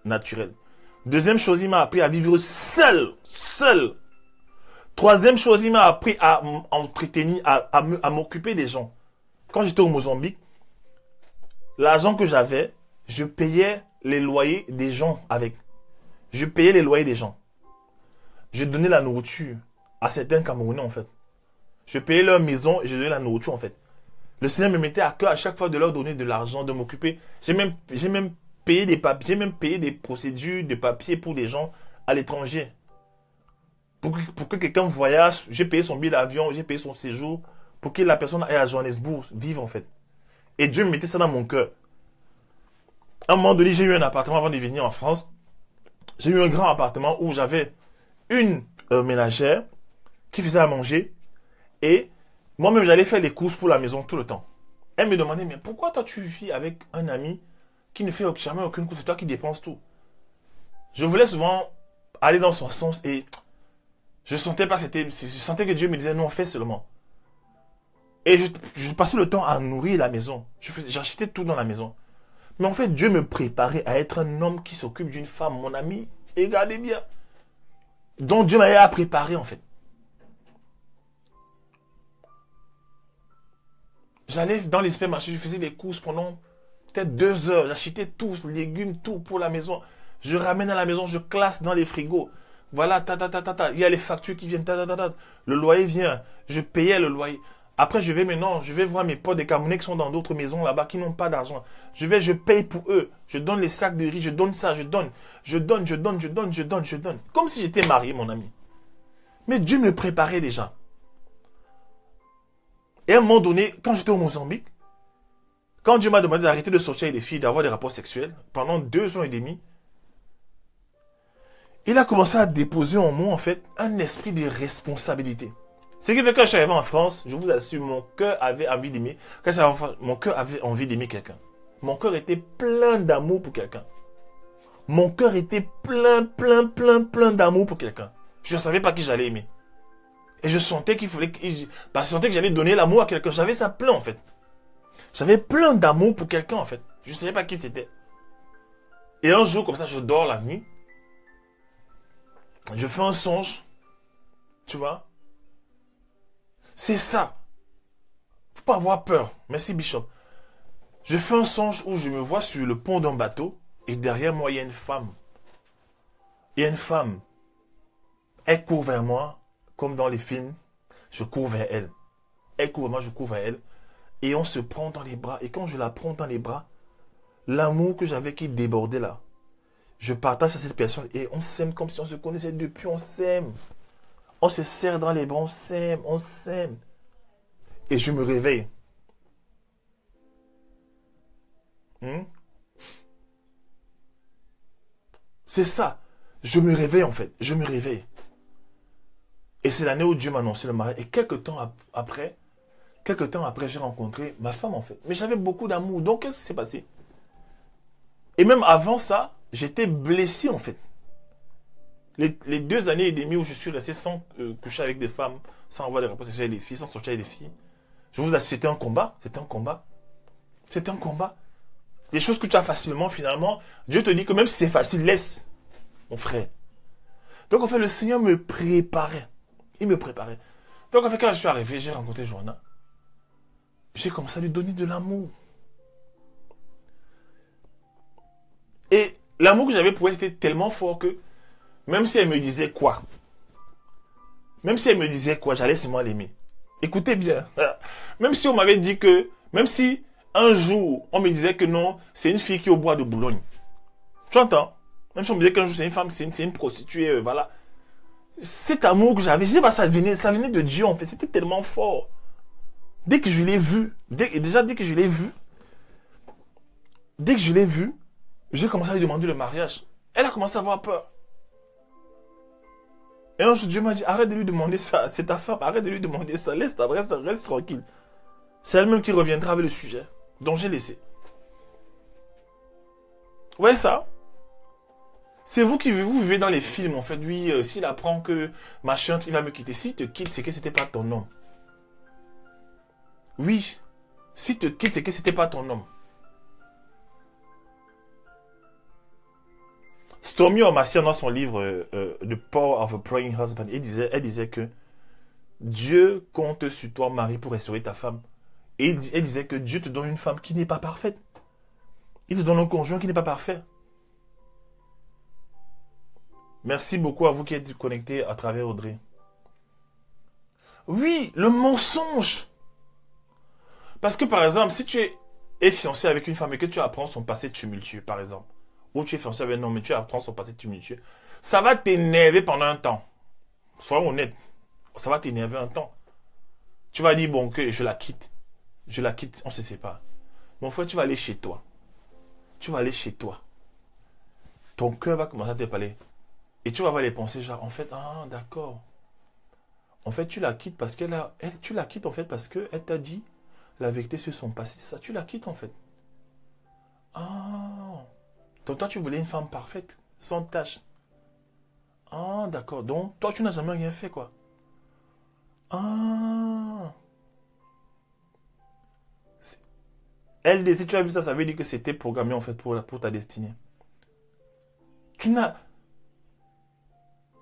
[SPEAKER 1] naturel. Deuxième chose, il m'a appris à vivre seul. Seul. Troisième chose, il m'a appris à m'entretenir, à m'occuper des gens. Quand j'étais au Mozambique, l'argent que j'avais, je payais les loyers des gens avec. Je payais les loyers des gens. Je donnais la nourriture à certains Camerounais en fait. Je payais leur maison et je donnais la nourriture en fait. Le Seigneur me mettait à cœur à chaque fois de leur donner de l'argent, de m'occuper. J'ai même payé des papiers, j'ai même payé des procédures de papiers pour des gens à l'étranger. Pour que quelqu'un voyage, j'ai payé son billet d'avion, j'ai payé son séjour, pour que la personne aille à Johannesburg vivre en fait. Et Dieu me mettait ça dans mon cœur. À un moment donné, j'ai eu un appartement avant de venir en France. J'ai eu un grand appartement où j'avais une ménagère qui faisait à manger et moi-même j'allais faire les courses pour la maison tout le temps. Elle me demandait, mais pourquoi toi tu vis avec un ami qui ne fait jamais aucune course, c'est toi qui dépenses tout. Je voulais souvent aller dans son sens et je sentais que Dieu me disait non, fais seulement. Et je passais le temps à nourrir la maison. J'achetais tout dans la maison. Mais en fait, Dieu me préparait à être un homme qui s'occupe d'une femme, mon ami. Et regardez bien. Donc Dieu m'avait préparé en fait. J'allais dans les supermarchés, je faisais des courses pendant peut-être 2 heures. J'achetais tout, légumes, tout pour la maison. Je ramène à la maison, je classe dans les frigos. Voilà, il y a les factures qui viennent, Le loyer vient, je payais le loyer. Après, je vais voir mes potes des Camerounais qui sont dans d'autres maisons là-bas, qui n'ont pas d'argent. Je paye pour eux. Je donne les sacs de riz, je donne ça, je donne. Comme si j'étais marié, mon ami. Mais Dieu me préparait déjà. Et à un moment donné, quand j'étais au Mozambique, quand Dieu m'a demandé d'arrêter de sortir avec des filles, d'avoir des rapports sexuels, pendant 2 ans et demi, il a commencé à déposer en moi, en fait, un esprit de responsabilité. Ce qui fait que quand je suis arrivé en France, je vous assure, mon cœur avait envie d'aimer. Quand je suis arrivé en France, mon cœur avait envie d'aimer quelqu'un. Mon cœur était plein d'amour pour quelqu'un. Mon cœur était plein d'amour pour quelqu'un. Je ne savais pas qui j'allais aimer. Et je sentais je sentais que j'allais donner l'amour à quelqu'un. J'avais ça plein, en fait. J'avais plein d'amour pour quelqu'un, en fait. Je ne savais pas qui c'était. Et un jour, comme ça, je dors la nuit. Je fais un songe. Tu vois? C'est ça. Faut pas avoir peur. Merci, Bishop. Je fais un songe où je me vois sur le pont d'un bateau et derrière moi, il y a une femme. Il y a une femme. Elle court vers moi, comme dans les films. Je cours vers elle. Elle court vers moi, je cours vers elle. Et on se prend dans les bras. Et quand je la prends dans les bras, l'amour que j'avais qui débordait là, je partage à cette personne et on s'aime comme si on se connaissait depuis, on s'aime. On se serre dans les bras, on s'aime, on s'aime. Et je me réveille. C'est ça. Je me réveille en fait. Je me réveille. Et c'est l'année où Dieu m'a annoncé le mariage. Et quelques temps après, j'ai rencontré ma femme en fait. Mais j'avais beaucoup d'amour. Donc qu'est-ce qui s'est passé? Et même avant ça, j'étais blessé en fait. Les 2 années et demie où je suis resté sans coucher avec des femmes, sans avoir des rapports sexuels avec des filles, sans sortir avec des filles. Je vous assure, c'était un combat. C'était un combat. C'était un combat. Des choses que tu as facilement, finalement, Dieu te dit que même si c'est facile, laisse, mon frère. Donc en fait, le Seigneur me préparait. Il me préparait. Donc en fait, quand je suis arrivé, j'ai rencontré Joanna. J'ai commencé à lui donner de l'amour. Et l'amour que j'avais pour elle était tellement fort que, même si elle me disait quoi, j'allais seulement l'aimer. Écoutez bien. Même si on m'avait dit que, même si un jour, on me disait que non, c'est une fille qui est au bois de Boulogne. Tu entends? Même si on me disait qu'un jour, c'est une femme, c'est une prostituée, voilà. Cet amour que j'avais, je sais pas, ça venait de Dieu, en fait. C'était tellement fort. Dès que je l'ai vu, dès que je l'ai vu, j'ai commencé à lui demander le mariage. Elle a commencé à avoir peur. Et un jour, Dieu m'a dit, arrête de lui demander ça. C'est ta femme, arrête de lui demander ça. Reste tranquille. C'est elle-même qui reviendra avec le sujet. Donc j'ai laissé. Ouais, ça. C'est vous qui vous vivez dans les films, en fait. Oui, s'il apprend que machin, il va me quitter. S'il te quitte, c'est que c'était pas ton homme. Oui. S'il te quitte, c'est que c'était pas ton homme. Stormy Omasia, dans son livre The Power of a Praying Husband, elle disait que Dieu compte sur toi, Marie, pour restaurer ta femme. Et elle disait que Dieu te donne une femme qui n'est pas parfaite. Il te donne un conjoint qui n'est pas parfait. Merci beaucoup à vous qui êtes connectés à travers Audrey. Oui, le mensonge. Parce que par exemple, si tu es fiancé avec une femme et que tu apprends son passé tumultueux, par exemple, ou tu es fiancé avec un homme et tu apprends son passé tumultueux, ça va t'énerver pendant un temps. Sois honnête. Ça va t'énerver un temps. Tu vas dire, bon, que je la quitte. Je la quitte, on se sépare. Mon frère, tu vas aller chez toi. Ton cœur va commencer à te parler. Et tu vas avoir les pensées genre, en fait, ah, d'accord. En fait, tu la quittes parce tu la quittes en fait parce qu'elle t'a dit la vérité sur son passé. C'est ça, tu la quittes en fait. Ah. Donc toi, tu voulais une femme parfaite, sans tache. Ah, d'accord. Donc, toi, tu n'as jamais rien fait, quoi. Ah. LD, si tu as vu ça, ça veut dire que c'était programmé en fait pour ta destinée. Tu n'as...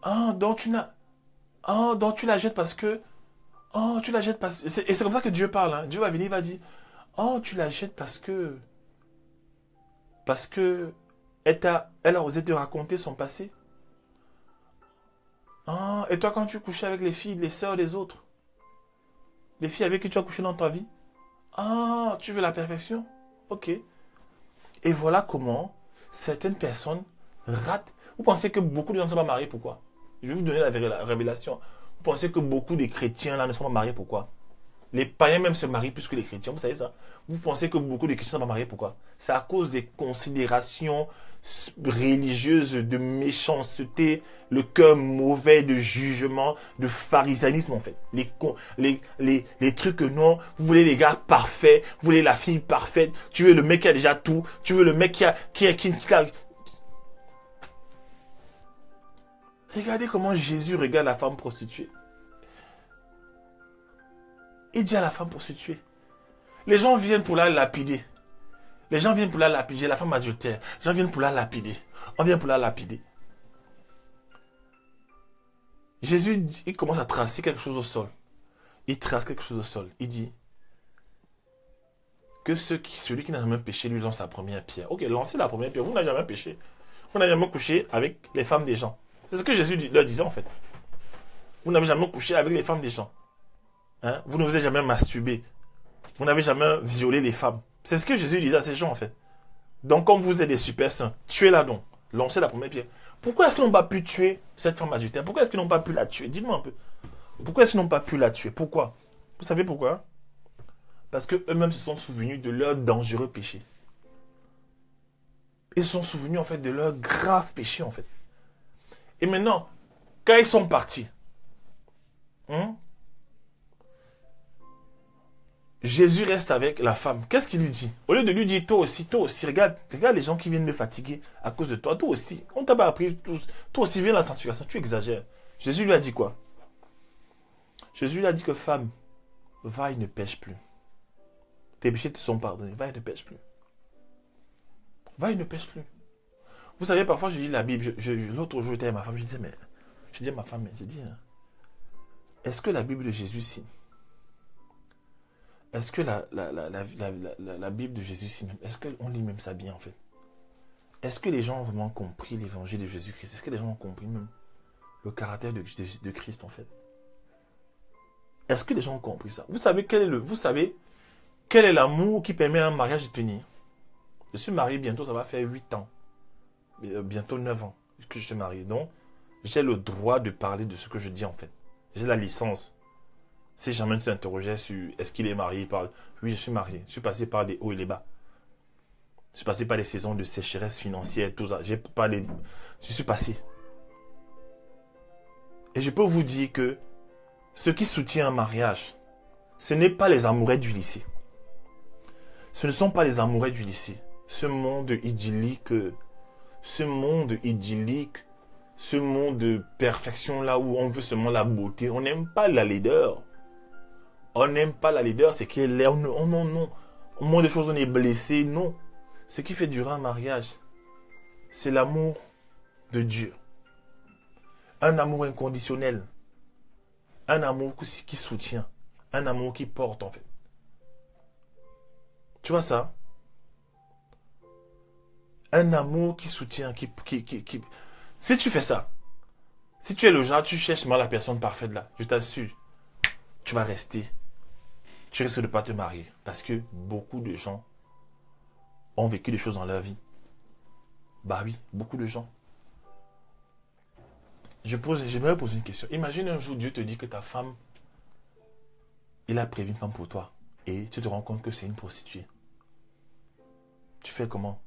[SPEAKER 1] Ah, donc tu n'as... Ah, donc tu la jettes parce que... Oh, tu la jettes parce que... Et c'est comme ça que Dieu parle. Hein. Dieu va venir, il va dire... Oh, tu la jettes parce que... Parce que... Elle a osé te raconter son passé. Ah, et toi, quand tu couchais avec les filles, les sœurs des autres, les filles avec qui tu as couché dans ta vie, ah, tu veux la perfection? Ok. Et voilà comment certaines personnes ratent. Vous pensez que beaucoup de gens ne sont pas mariés, pourquoi? Je vais vous donner la révélation. Vous pensez que beaucoup de chrétiens là ne sont pas mariés, pourquoi? Les païens même se marient plus que les chrétiens, vous savez ça? Vous pensez que beaucoup de chrétiens ne sont pas mariés, pourquoi? C'est à cause des considérations religieuses, de méchanceté, le cœur mauvais, de jugement, de pharisaïsme en fait. Les trucs que non, vous voulez les gars parfaits, vous voulez la fille parfaite, tu veux le mec qui a déjà tout, tu veux le mec qui a... Regardez comment Jésus regarde la femme prostituée. Il dit à la femme prostituée. Les gens viennent pour la lapider. Les gens viennent pour la lapider. La femme adultère. Les gens viennent pour la lapider. On vient pour la lapider. Jésus, il commence à tracer quelque chose au sol. il trace quelque chose au sol. Il dit que celui qui n'a jamais péché lui lance la première pierre. Ok, lancez la première pierre. Vous n'avez jamais péché. Vous n'avez jamais couché avec les femmes des gens. C'est ce que Jésus leur disait en fait. Vous n'avez jamais couché avec les femmes des gens. Hein? Vous ne vous êtes jamais masturbé. Vous n'avez jamais violé les femmes. C'est ce que Jésus disait à ces gens en fait. Donc comme vous êtes des super saints, tuez-la donc. Lancez la première pierre. Pourquoi est-ce qu'ils n'ont pas pu tuer cette femme adultère? Pourquoi est-ce qu'ils n'ont pas pu la tuer? Dites-moi un peu. Pourquoi est-ce qu'ils n'ont pas pu la tuer? Pourquoi? Vous savez pourquoi? Parce qu'eux-mêmes se sont souvenus de leur dangereux péché. Ils se sont souvenus en fait de leur grave péché en fait. Et maintenant, quand ils sont partis, Jésus reste avec la femme. Qu'est-ce qu'il lui dit? Au lieu de lui dire, toi aussi, regarde les gens qui viennent me fatiguer à cause de toi. Toi aussi, on t'a pas appris, toi aussi, viens la sanctification, tu exagères. Jésus lui a dit quoi? Jésus lui a dit que femme, va et ne pêche plus. Tes péchés te sont pardonnés, va et ne pêche plus. Va et ne pêche plus. Vous savez, parfois je lis la Bible, l'autre jour j'étais avec ma femme, je dis à ma femme, est-ce que la Bible de Jésus signe? Est-ce que la Bible de Jésus signe? Est-ce qu'on lit même ça bien en fait? Est-ce que les gens ont vraiment compris l'évangile de Jésus-Christ? Est-ce que les gens ont compris même le caractère de Christ en fait? Est-ce que les gens ont compris ça? Vous savez quel est l'amour qui permet à un mariage de tenir? Je suis marié bientôt, ça va faire 8 ans. Bientôt 9 ans que je suis marié. Donc, j'ai le droit de parler de ce que je dis en fait. J'ai la licence. Si jamais tu t'interrogeais sur est-ce qu'il est marié, parle. Oui, je suis marié. Je suis passé par les hauts et les bas. Je suis passé par les saisons de sécheresse financière, tout ça. Je suis passé. Et je peux vous dire que ce qui soutient un mariage, ce n'est pas les amoureux du lycée. Ce ne sont pas les amoureux du lycée. Ce monde idyllique, ce monde de perfection là où on veut seulement la beauté. On n'aime pas la laideur. On n'aime pas la laideur, c'est qu'elle est... Non. Au moins des choses, on est blessé. Non. Ce qui fait durer un mariage, c'est l'amour de Dieu. Un amour inconditionnel. Un amour qui soutient. Un amour qui porte en fait. Tu vois ça? Un amour qui soutient, Si tu fais ça, si tu es le genre, tu cherches mal la personne parfaite là, je t'assure, tu vas rester. Tu risques de ne pas te marier. Parce que beaucoup de gens ont vécu des choses dans leur vie. Bah oui, beaucoup de gens. J'aimerais poser une question. Imagine un jour, Dieu te dit que ta femme, il a prévu une femme pour toi. Et tu te rends compte que c'est une prostituée. Tu fais comment?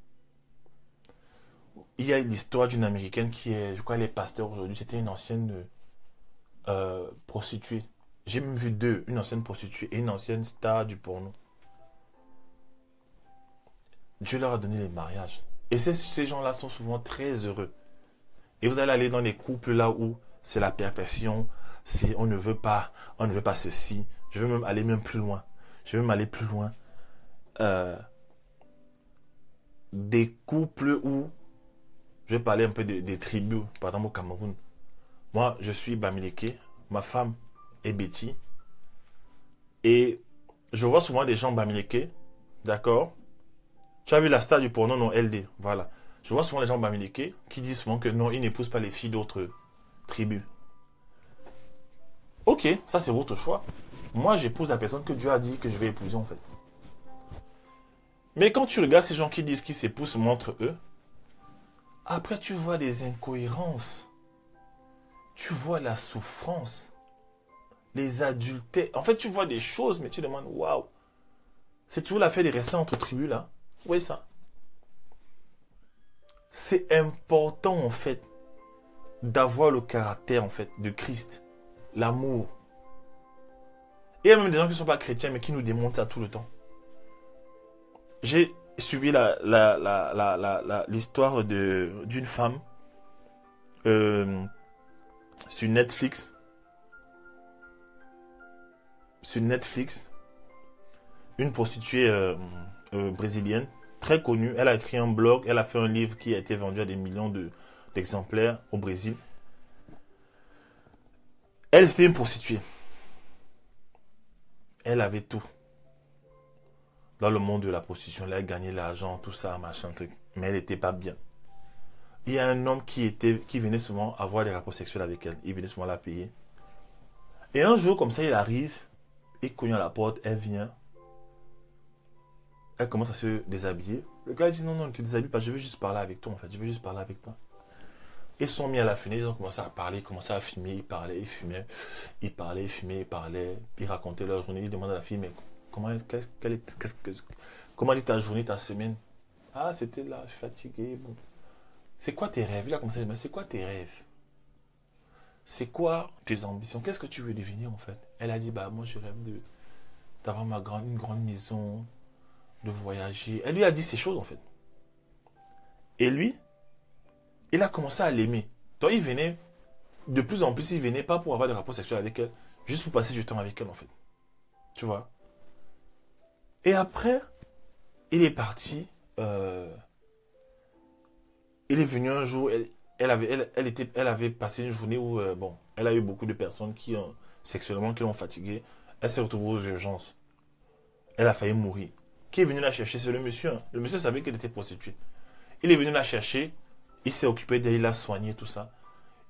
[SPEAKER 1] Il y a l'histoire d'une Américaine qui est, je crois, elle est pasteur aujourd'hui. C'était une ancienne prostituée. J'ai même vu deux, une ancienne prostituée et une ancienne star du porno. Dieu leur a donné les mariages. Et ces gens-là sont souvent très heureux. Et vous allez aller dans les couples là où c'est la perfection, on ne veut pas ceci. Je veux même aller plus loin. Des couples où, je vais parler un peu des tribus, par exemple au Cameroun. Moi, je suis Bamileke, ma femme est Betty. Et je vois souvent des gens Bamileke, d'accord? Tu as vu la star du porno, non, LD, voilà. Je vois souvent les gens Bamileke qui disent souvent que non, ils n'épousent pas les filles d'autres tribus. Ok, ça c'est votre choix. Moi, j'épouse la personne que Dieu a dit que je vais épouser en fait. Mais quand tu regardes ces gens qui disent qu'ils s'épousent entre eux, après tu vois des incohérences. Tu vois la souffrance. Les adultères. En fait, tu vois des choses, mais tu te demandes, waouh. C'est toujours l'affaire des récents entre tribus là. Vous voyez ça? C'est important en fait d'avoir le caractère en fait de Christ, l'amour. Et il y a même des gens qui ne sont pas chrétiens mais qui nous démontrent ça tout le temps. J'ai suivi l'histoire d'une femme sur Netflix. Une prostituée brésilienne très connue. Elle a écrit un blog, elle a fait un livre qui a été vendu à des millions d'exemplaires au Brésil. Elle, c'était une prostituée. elle avait tout. Dans le monde de la prostitution, elle a gagné l'argent, tout ça, machin, truc. Mais elle n'était pas bien. Il y a un homme qui venait souvent avoir des rapports sexuels avec elle. Il venait souvent la payer. Et un jour, comme ça, il arrive, il cogne à la porte, elle vient. Elle commence à se déshabiller. Le gars dit non, non, ne te déshabille pas, je veux juste parler avec toi, en fait. Je veux juste parler avec toi. Ils sont mis à la fenêtre, ils ont commencé à parler, ils commençaient à fumer, ils parlaient, ils fumaient. Ils parlaient, ils fumaient, ils parlaient. Ils racontaient leur journée. Ils demandaient à la fille, mais comment dit ta journée, ta semaine? Ah, c'était là, je suis fatigué. Bon. C'est quoi tes rêves? Il a commencé à dire, mais c'est quoi tes rêves? C'est quoi tes ambitions? Qu'est-ce que tu veux devenir en fait? Elle a dit, bah moi je rêve d'avoir une grande maison, de voyager. Elle lui a dit ces choses en fait. Et lui, il a commencé à l'aimer. Donc il venait, de plus en plus il venait pas pour avoir des rapports sexuels avec elle, juste pour passer du temps avec elle en fait. Tu vois? Et après, il est parti. Il est venu un jour, elle avait passé une journée où, bon, elle a eu beaucoup de personnes sexuellement, qui l'ont fatiguée. Elle s'est retrouvée aux urgences. Elle a failli mourir. Qui est venu la chercher? C'est le monsieur. Hein. Le monsieur savait qu'elle était prostituée. Il est venu la chercher. Il s'est occupé d'elle, il l'a soignée, tout ça.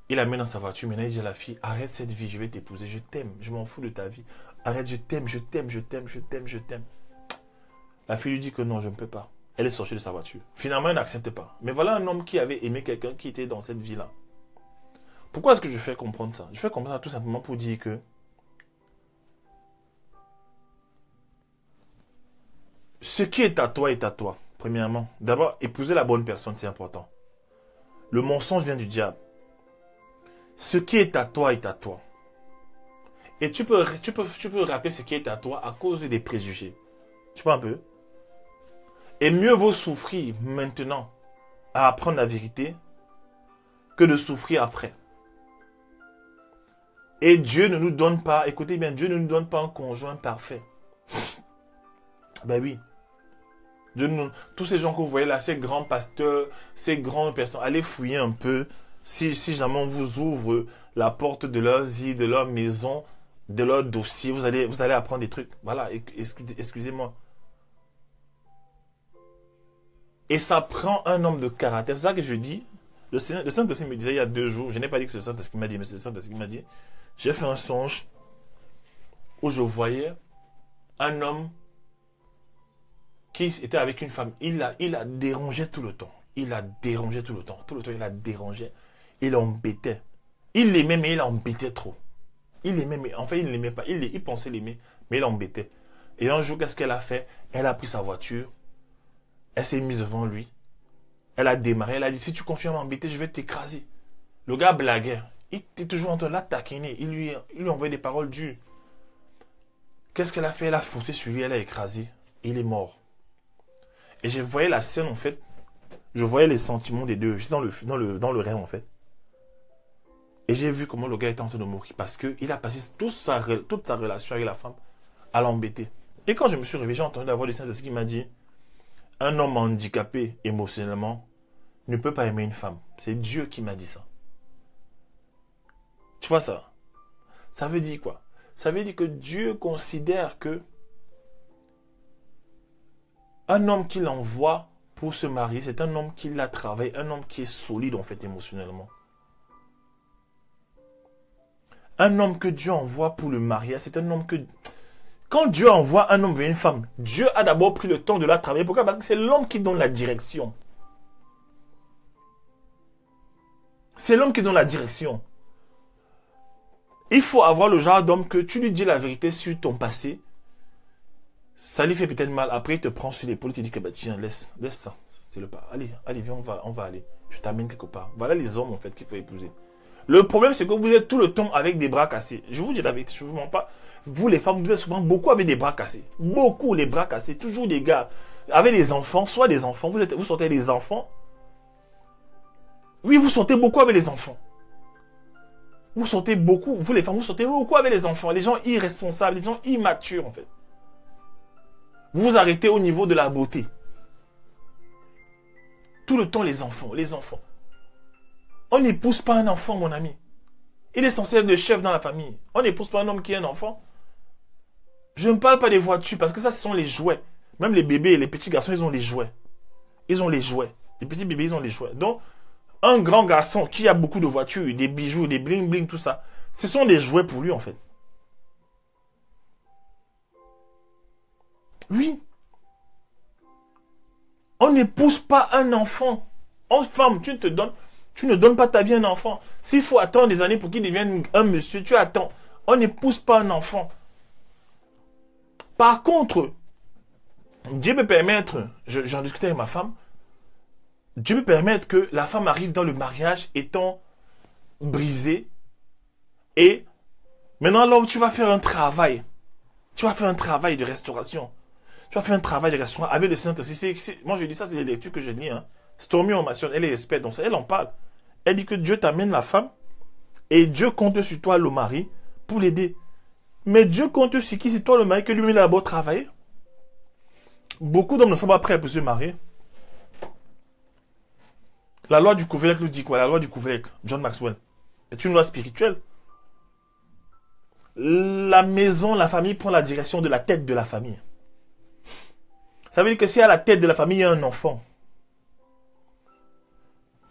[SPEAKER 1] Il la met dans sa voiture. Maintenant, il dit à la fille, arrête cette vie, je vais t'épouser. Je t'aime, je m'en fous de ta vie. Arrête, je t'aime, je t'aime, je t'aime, je t'aime, je t'aime. La fille lui dit que non, je ne peux pas. Elle est sortie de sa voiture. Finalement, elle n'accepte pas. Mais voilà un homme qui avait aimé quelqu'un qui était dans cette vie-là. Pourquoi est-ce que je fais comprendre ça? Je fais comprendre ça tout simplement pour dire que ce qui est à toi est à toi, premièrement. D'abord, épouser la bonne personne, c'est important. Le mensonge vient du diable. Ce qui est à toi est à toi. Et tu peux rater ce qui est à toi à cause des préjugés. Tu vois un peu? Et mieux vaut souffrir maintenant à apprendre la vérité que de souffrir après. Et Dieu ne nous donne pas, écoutez bien, Dieu ne nous donne pas un conjoint parfait. Ben oui. Tous ces gens que vous voyez là, ces grands pasteurs, ces grandes personnes, allez fouiller un peu. Si jamais on vous ouvre la porte de leur vie, de leur maison, de leur dossier, vous allez apprendre des trucs. Voilà, excusez-moi. Et ça prend un homme de caractère. C'est ça que je dis. Le Saint-Esprit me disait il y a 2 jours, je n'ai pas dit que c'est le Saint-Esprit qui m'a dit, mais c'est le Saint-Esprit qui m'a dit. J'ai fait un songe où je voyais un homme qui était avec une femme. Il a dérangé tout le temps. Il a dérangé tout le temps. Tout le temps, il a dérangé. Il l'embêtait. Il l'aimait, mais il l'embêtait trop. Il l'aimait, mais en fait, il ne l'aimait pas. Il pensait l'aimer, mais il l'embêtait. Et un jour, qu'est-ce qu'elle a fait? Elle a pris sa voiture. Elle s'est mise devant lui. Elle a démarré. Elle a dit, si tu continues à m'embêter, je vais t'écraser. Le gars blaguait. Il était toujours en train de la taquiner. Il lui envoyait des paroles dures. Qu'est-ce qu'elle a fait? Elle a foncé sur lui. Elle a écrasé. Il est mort. Et je voyais la scène, en fait. Je voyais les sentiments des deux. J'étais dans le rêve, en fait. Et j'ai vu comment le gars était en train de mourir. Parce qu'il a passé toute sa relation avec la femme à l'embêter. Et quand je me suis réveillé, j'ai entendu la voix du Saint-Esprit qui m'a dit, un homme handicapé émotionnellement ne peut pas aimer une femme. C'est Dieu qui m'a dit ça. Tu vois ça? Ça veut dire quoi? Ça veut dire que Dieu considère que un homme qu'il envoie pour se marier, c'est un homme qui l'a travaillé, un homme qui est solide en fait émotionnellement. Un homme que Dieu envoie pour le mariage, c'est un homme que... Quand Dieu envoie un homme vers une femme, Dieu a d'abord pris le temps de la travailler. Pourquoi? Parce que c'est l'homme qui donne la direction. C'est l'homme qui donne la direction. Il faut avoir le genre d'homme que tu lui dis la vérité sur ton passé. Ça lui fait peut-être mal. Après, il te prend sur l'épaule et te dit que bah, tiens, laisse ça. C'est le pas. Allez, viens, on va aller. Je t'amène quelque part. Voilà les hommes en fait qu'il faut épouser. Le problème, c'est que vous êtes tout le temps avec des bras cassés. Je vous dis la vérité, je ne vous mens pas. Vous, les femmes, vous êtes souvent beaucoup avec des bras cassés. Beaucoup, les bras cassés. Toujours des gars avec des enfants, soit des enfants. Vous sortez les enfants. Oui, vous sortez beaucoup avec les enfants. Vous sortez beaucoup, vous les femmes, vous sortez beaucoup avec les enfants. Les gens irresponsables, les gens immatures, en fait. Vous vous arrêtez au niveau de la beauté. Tout le temps, les enfants, les enfants. On n'épouse pas un enfant, mon ami. Il est censé être le chef dans la famille. On n'épouse pas un homme qui est un enfant. Je ne parle pas des voitures, parce que ça, ce sont les jouets. Même les bébés et les petits garçons, ils ont les jouets. Ils ont les jouets. Les petits bébés, ils ont les jouets. Donc, un grand garçon qui a beaucoup de voitures, des bijoux, des bling-bling, tout ça, ce sont des jouets pour lui, en fait. Oui. On n'épouse pas un enfant. En femme, tu ne donnes pas ta vie à un enfant. S'il faut attendre des années pour qu'il devienne un monsieur, tu attends. On n'épouse pas un enfant. Par contre, Dieu peut permettre, j'en discutais avec ma femme, Dieu peut permettre que la femme arrive dans le mariage étant brisée et maintenant là tu vas faire un travail. Tu vas faire un travail de restauration. Tu vas faire un travail de restauration avec le Saint-Esprit. Moi je dis ça, c'est les lectures que je lis. Hein. Stormy Omation, elle est experte, donc elle en parle. Elle dit que Dieu t'amène la femme et Dieu compte sur toi le mari pour l'aider. Mais Dieu compte sur qui? C'est toi le mari que lui-même il a d'abord travaillé. Beaucoup d'hommes ne sont pas prêts pour se marier. La loi du couvercle nous dit quoi? La loi du couvercle, John Maxwell, est une loi spirituelle. La maison, la famille prend la direction de la tête de la famille. Ça veut dire que si à la tête de la famille, il y a un enfant,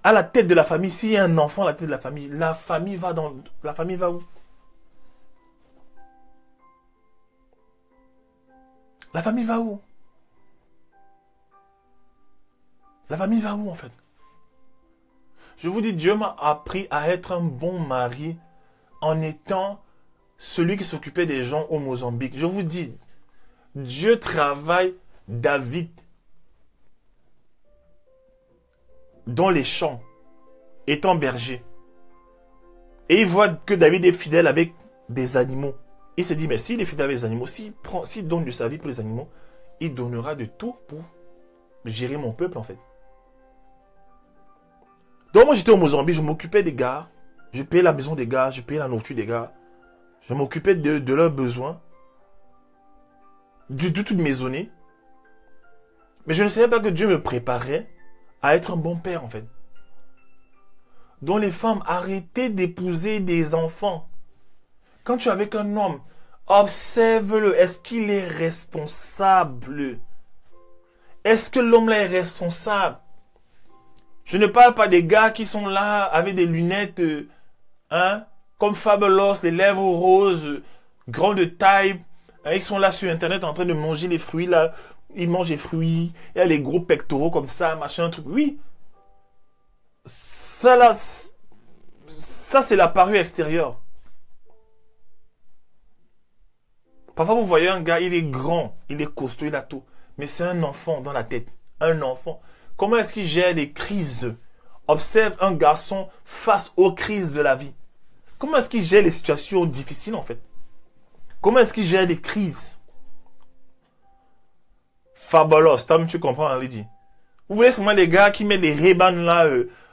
[SPEAKER 1] à la tête de la famille, s'il y a un enfant à la tête de la famille va dans... La famille va où? La famille va où? La famille va où en fait? Je vous dis, Dieu m'a appris à être un bon mari en étant celui qui s'occupait des gens au Mozambique. Je vous dis, Dieu travaille David dans les champs, étant berger. Et il voit que David est fidèle avec des animaux. Il se dit, mais s'il est fidèle avec les animaux, s'il donne de sa vie pour les animaux, il donnera de tout pour gérer mon peuple en fait. Donc moi j'étais au Mozambique, je m'occupais des gars, je payais la maison des gars, je payais la nourriture des gars, je m'occupais de leurs besoins, de toute maisonnée. Mais je ne savais pas que Dieu me préparait à être un bon père en fait. Donc les femmes, arrêtez d'épouser des enfants. Quand tu es avec un homme, observe-le. Est-ce qu'il est responsable? Est-ce que l'homme là est responsable? Je ne parle pas des gars qui sont là avec des lunettes, comme Fabelos, les lèvres roses, grande taille. Ils sont là sur Internet en train de manger les fruits là. Ils mangent les fruits. Il y a les gros pectoraux comme ça, machin, truc. Oui. Ça là, ça c'est la parure extérieure. Parfois vous voyez un gars, il est grand, il est costaud, il a tout. Mais c'est un enfant dans la tête. Un enfant. Comment est-ce qu'il gère les crises? Observe un garçon face aux crises de la vie. Comment est-ce qu'il gère les situations difficiles en fait? Comment est-ce qu'il gère les crises? Fabulos, Tom, tu comprends, hein, Lydie? Vous voulez seulement les gars qui mettent les Ray-Ban là,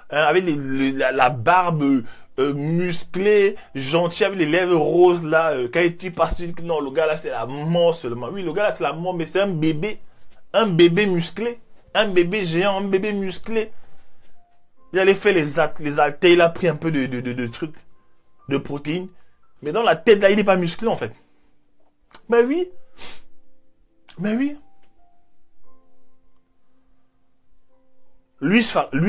[SPEAKER 1] avec la barbe musclée, gentille, avec les lèvres roses là, quand tu passes, non, le gars là c'est la mort seulement. Oui, le gars là c'est la mort, mais c'est un bébé musclé. Un bébé géant, un bébé musclé. Il allait faire les haltères, il a pris un peu de trucs, de protéines. Mais dans la tête, là, il n'est pas musclé, en fait. Ben oui. Ben oui. Louis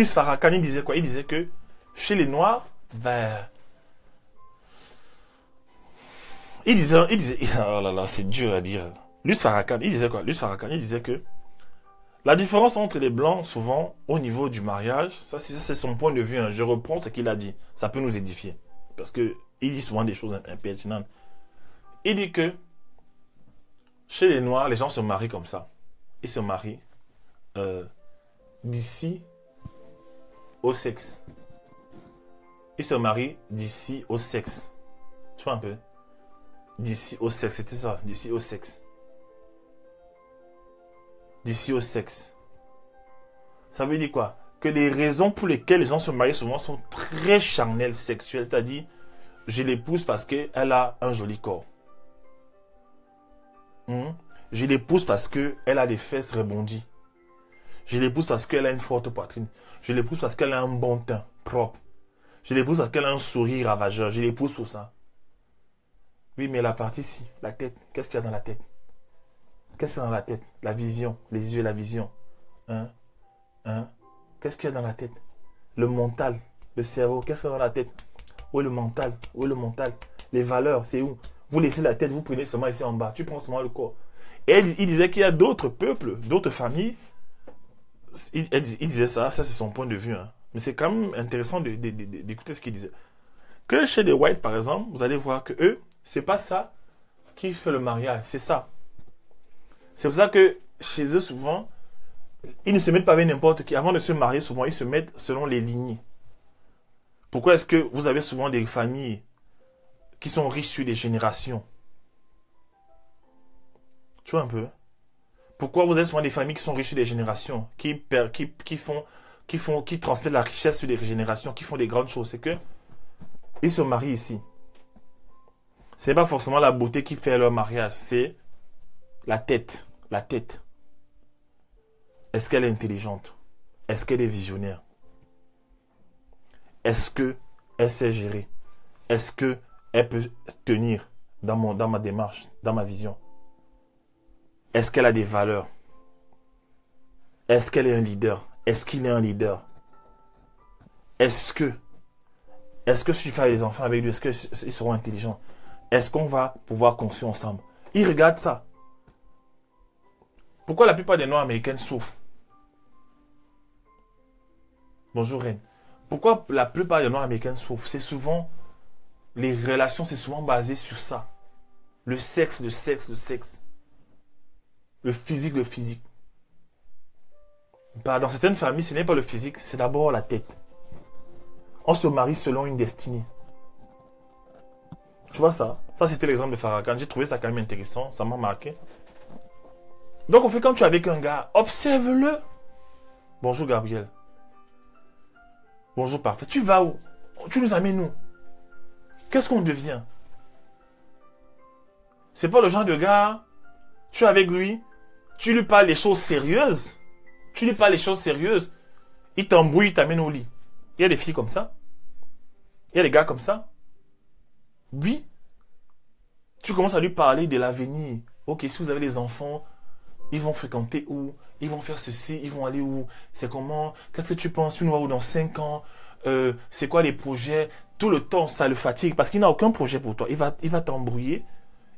[SPEAKER 1] Farrakhan, il disait quoi? Il disait que chez les Noirs, ben... Il disait, oh là là, c'est dur à dire. Louis Farrakhan, il disait quoi? Louis Farrakhan, il disait que la différence entre les blancs, souvent, au niveau du mariage, ça c'est son point de vue, hein. Je reprends ce qu'il a dit. Ça peut nous édifier. Parce que il dit souvent des choses impertinentes. Il dit que chez les Noirs, les gens se marient comme ça. Ils se marient d'ici au sexe. Ils se marient d'ici au sexe. Tu vois un peu? D'ici au sexe, c'était ça. D'ici au sexe. D'ici au sexe. Ça veut dire quoi? Que les raisons pour lesquelles les gens se marient souvent sont très charnelles, sexuelles. C'est-à-dire, je l'épouse parce qu'elle a un joli corps. Je l'épouse parce qu'elle a des fesses rebondies. Je l'épouse parce qu'elle a une forte poitrine. Je l'épouse parce qu'elle a un bon teint propre. Je l'épouse parce qu'elle a un sourire ravageur. Je l'épouse pour ça. Oui, mais la partie ici, la tête, qu'est-ce qu'il y a dans la tête? Qu'est-ce qu'il y a dans la tête? La vision, les yeux, la vision. Hein? Hein? Qu'est-ce qu'il y a dans la tête? Le mental, le cerveau, qu'est-ce qu'il y a dans la tête? Où est le mental? Où est le mental? Les valeurs, c'est où? Vous laissez la tête, vous prenez seulement ici en bas. Tu prends seulement le corps. Et il disait qu'il y a d'autres peuples, d'autres familles. Il disait ça c'est son point de vue. Hein. Mais c'est quand même intéressant d'écouter ce qu'il disait. Que chez les Whites, par exemple, vous allez voir que eux, c'est pas ça qui fait le mariage, c'est ça. C'est pour ça que chez eux, souvent, ils ne se mettent pas avec n'importe qui. Avant de se marier, souvent, ils se mettent selon les lignées. Pourquoi est-ce que vous avez souvent des familles qui sont riches sur des générations? Tu vois un peu? Pourquoi vous avez souvent des familles qui sont riches sur des générations, qui transmettent la richesse sur des générations, qui font des grandes choses? C'est que ils se marient ici. Ce n'est pas forcément la beauté qui fait leur mariage, c'est la tête. La tête. Est-ce qu'elle est intelligente? Est-ce qu'elle est visionnaire? Est-ce qu'elle sait gérer? Est-ce qu'elle peut tenir dans ma démarche, dans ma vision? Est-ce qu'elle a des valeurs? Est-ce qu'elle est un leader? Est-ce qu'il est un leader? Est-ce que si je fais les enfants avec lui, est-ce qu'ils seront intelligents? Est-ce qu'on va pouvoir construire ensemble? Ils regardent ça. Pourquoi la plupart des Noirs américaines souffrent? Bonjour Reine. Pourquoi la plupart des Noirs américaines souffrent? C'est souvent, les relations, c'est souvent basé sur ça. Le sexe, le sexe, le sexe. Le physique, le physique. Dans certaines familles, ce n'est pas le physique, c'est d'abord la tête. On se marie selon une destinée. Tu vois ça? Ça, c'était l'exemple de Farrakhan. J'ai trouvé ça quand même intéressant. Ça m'a marqué. Donc, on fait quand tu es avec un gars, observe-le. Bonjour Gabriel. Bonjour parfait. Tu vas où? Tu nous amènes où? Qu'est-ce qu'on devient? C'est pas le genre de gars, tu es avec lui, tu lui parles des choses sérieuses. Tu lui parles des choses sérieuses. Il t'embrouille, il t'amène au lit. Il y a des filles comme ça. Il y a des gars comme ça. Oui. Tu commences à lui parler de l'avenir. Ok, si vous avez des enfants, ils vont fréquenter où? Ils vont faire ceci, ils vont aller où? C'est comment? Qu'est-ce que tu penses? Tu nous vois où dans 5 ans? C'est quoi les projets? Tout le temps, ça le fatigue parce qu'il n'a aucun projet pour toi. Il va t'embrouiller.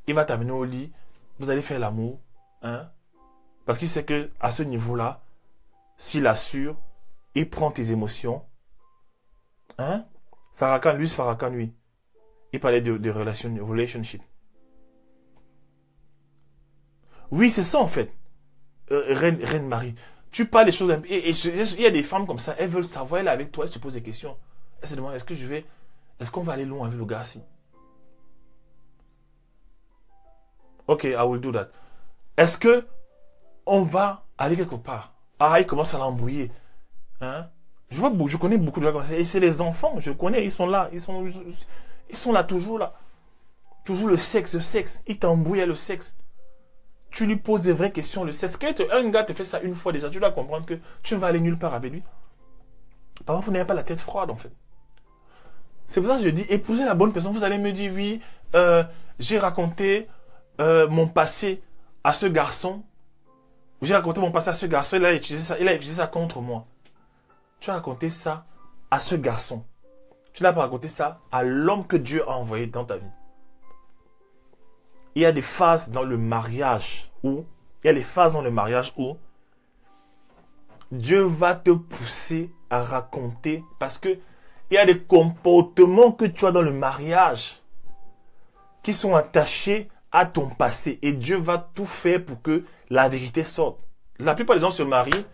[SPEAKER 1] Il va t'amener au lit. Vous allez faire l'amour. Hein? Parce qu'il sait que à ce niveau-là, s'il assure, il prend tes émotions. Hein? Farrakhan, lui. Il parlait de relationship. Oui, c'est ça en fait. Reine Marie. Tu parles des choses... Et il y a des femmes comme ça, elles veulent savoir, elle est avec toi, elles se posent des questions. Elles se demandent, est-ce qu'on va aller loin avec le gars-ci? Ok, I will do that. Est-ce que on va aller quelque part? Ah, il commence à l'embrouiller. Hein? Je connais beaucoup de gars comme ça. Et c'est les enfants, je connais, ils sont là. Ils sont là, toujours là. Toujours le sexe. Il t'embrouille à le sexe. Tu lui poses des vraies questions, le sexe. Quand un gars te fait ça une fois déjà, tu dois comprendre que tu ne vas aller nulle part avec lui. Parfois, vous n'avez pas la tête froide, en fait. C'est pour ça que je dis, épousez la bonne personne. Vous allez me dire, oui, j'ai raconté mon passé à ce garçon. J'ai raconté mon passé à ce garçon. Il a utilisé ça contre moi. Tu as raconté ça à ce garçon. Tu n'as pas raconté ça à l'homme que Dieu a envoyé dans ta vie. Il y a des phases dans le mariage où Dieu va te pousser à raconter parce que il y a des comportements que tu as dans le mariage qui sont attachés à ton passé et Dieu va tout faire pour que la vérité sorte. La plupart des gens se marient,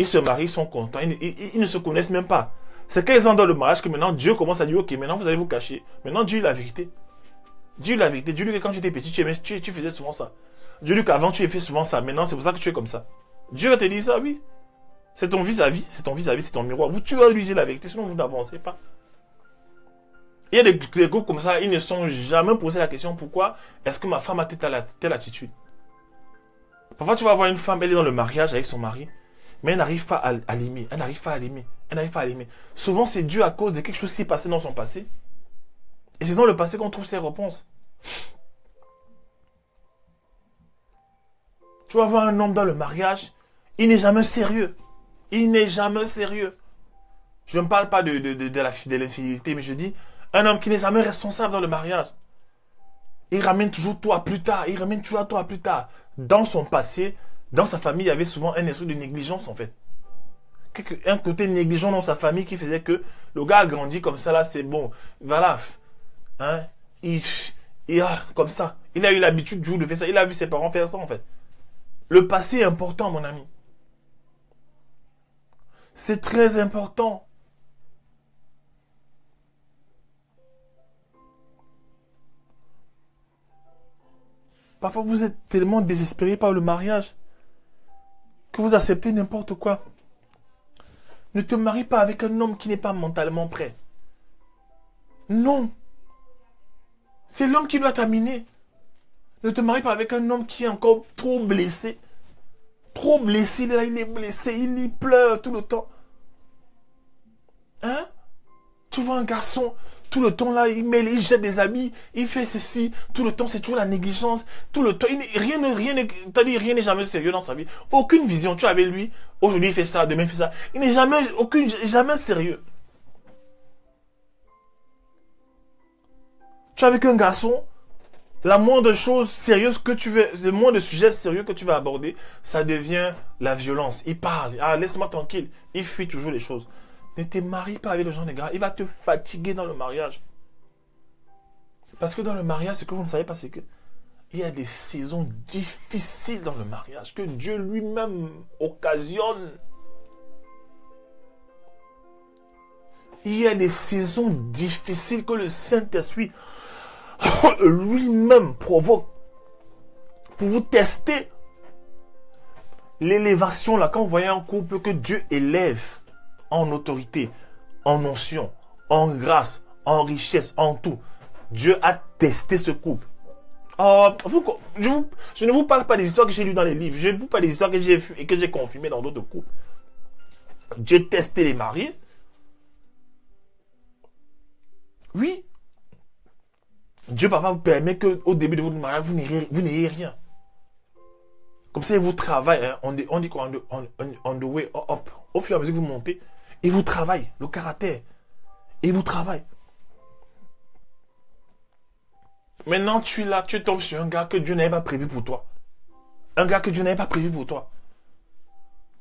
[SPEAKER 1] ils sont contents, ils ne se connaissent même pas. C'est quand ils sont dans le mariage que maintenant Dieu commence à dire, ok, maintenant vous allez vous cacher. Maintenant dis-lui la vérité. Dis-lui la vérité. Dis-lui que quand tu étais petit, tu faisais souvent ça. Dis-lui qu'avant tu fait souvent ça. Maintenant c'est pour ça que tu es comme ça. Dieu va te dire ça, oui. C'est ton vis-à-vis, c'est ton miroir. Tu vas lui dire la vérité, sinon vous n'avancez pas. Il y a des groupes comme ça, ils ne sont jamais posé la question pourquoi est-ce que ma femme a telle attitude. Parfois tu vas voir une femme, elle est dans le mariage avec son mari, mais elle n'arrive pas à l'aimer. Elle n'arrive pas à l'aimer. Souvent c'est dû à cause de quelque chose qui s'est passé dans son passé. Et c'est dans le passé qu'on trouve ses réponses. Tu vas voir un homme dans le mariage, il n'est jamais sérieux. Il n'est jamais sérieux. Je ne parle pas de l'infidélité, mais je dis un homme qui n'est jamais responsable dans le mariage. Il ramène toujours tout à plus tard. Il ramène toujours tout à plus tard. Dans son passé, dans sa famille, il y avait souvent un esprit de négligence en fait. Un côté négligent dans sa famille qui faisait que le gars a grandi comme ça, là, c'est bon. Voilà. Hein? Comme ça. Il a eu l'habitude du jour de faire ça. Il a vu ses parents faire ça en fait. Le passé est important, mon ami. C'est très important. Parfois, vous êtes tellement désespéré par le mariage que vous acceptez n'importe quoi. Ne te marie pas avec un homme qui n'est pas mentalement prêt. Non. C'est l'homme qui doit t'amener. Ne te marie pas avec un homme qui est encore trop blessé. Trop blessé, là, il est blessé, il y pleure tout le temps. Hein? Tu vois un garçon, tout le temps là, il jette des habits, il fait ceci, tout le temps c'est toujours la négligence, tout le temps, rien n'est jamais sérieux dans sa vie. Aucune vision, tu es avec lui, aujourd'hui il fait ça, demain il fait ça. Il n'est jamais sérieux. Tu es avec un garçon, la moindre chose sérieuse que tu veux, le moindre sujet sérieux que tu vas aborder, ça devient la violence. Il parle, laisse-moi tranquille, il fuit toujours les choses. Ne te marie pas avec le genre de gars. Il va te fatiguer dans le mariage. Parce que dans le mariage, ce que vous ne savez pas, c'est que il y a des saisons difficiles dans le mariage que Dieu lui-même occasionne. Il y a des saisons difficiles que le Saint-Esprit lui-même provoque pour vous tester. L'élévation, là, quand vous voyez un couple que Dieu élève, en autorité, en onction, en grâce, en richesse, en tout. Dieu a testé ce couple. Je ne vous parle pas des histoires que j'ai lues dans les livres. Je ne vous parle pas des histoires que j'ai vues et que j'ai confirmées dans d'autres couples. Dieu testait les mariés. Oui. Dieu papa vous permet qu'au début de votre mariage, vous n'ayez rien. Comme ça, il vous travaille. Hein, on dit quoi? On the way up. Au fur et à mesure que vous montez, il vous travaille, le caractère. Il vous travaille. Maintenant, tu es là, tu tombes sur un gars que Dieu n'avait pas prévu pour toi. Un gars que Dieu n'avait pas prévu pour toi.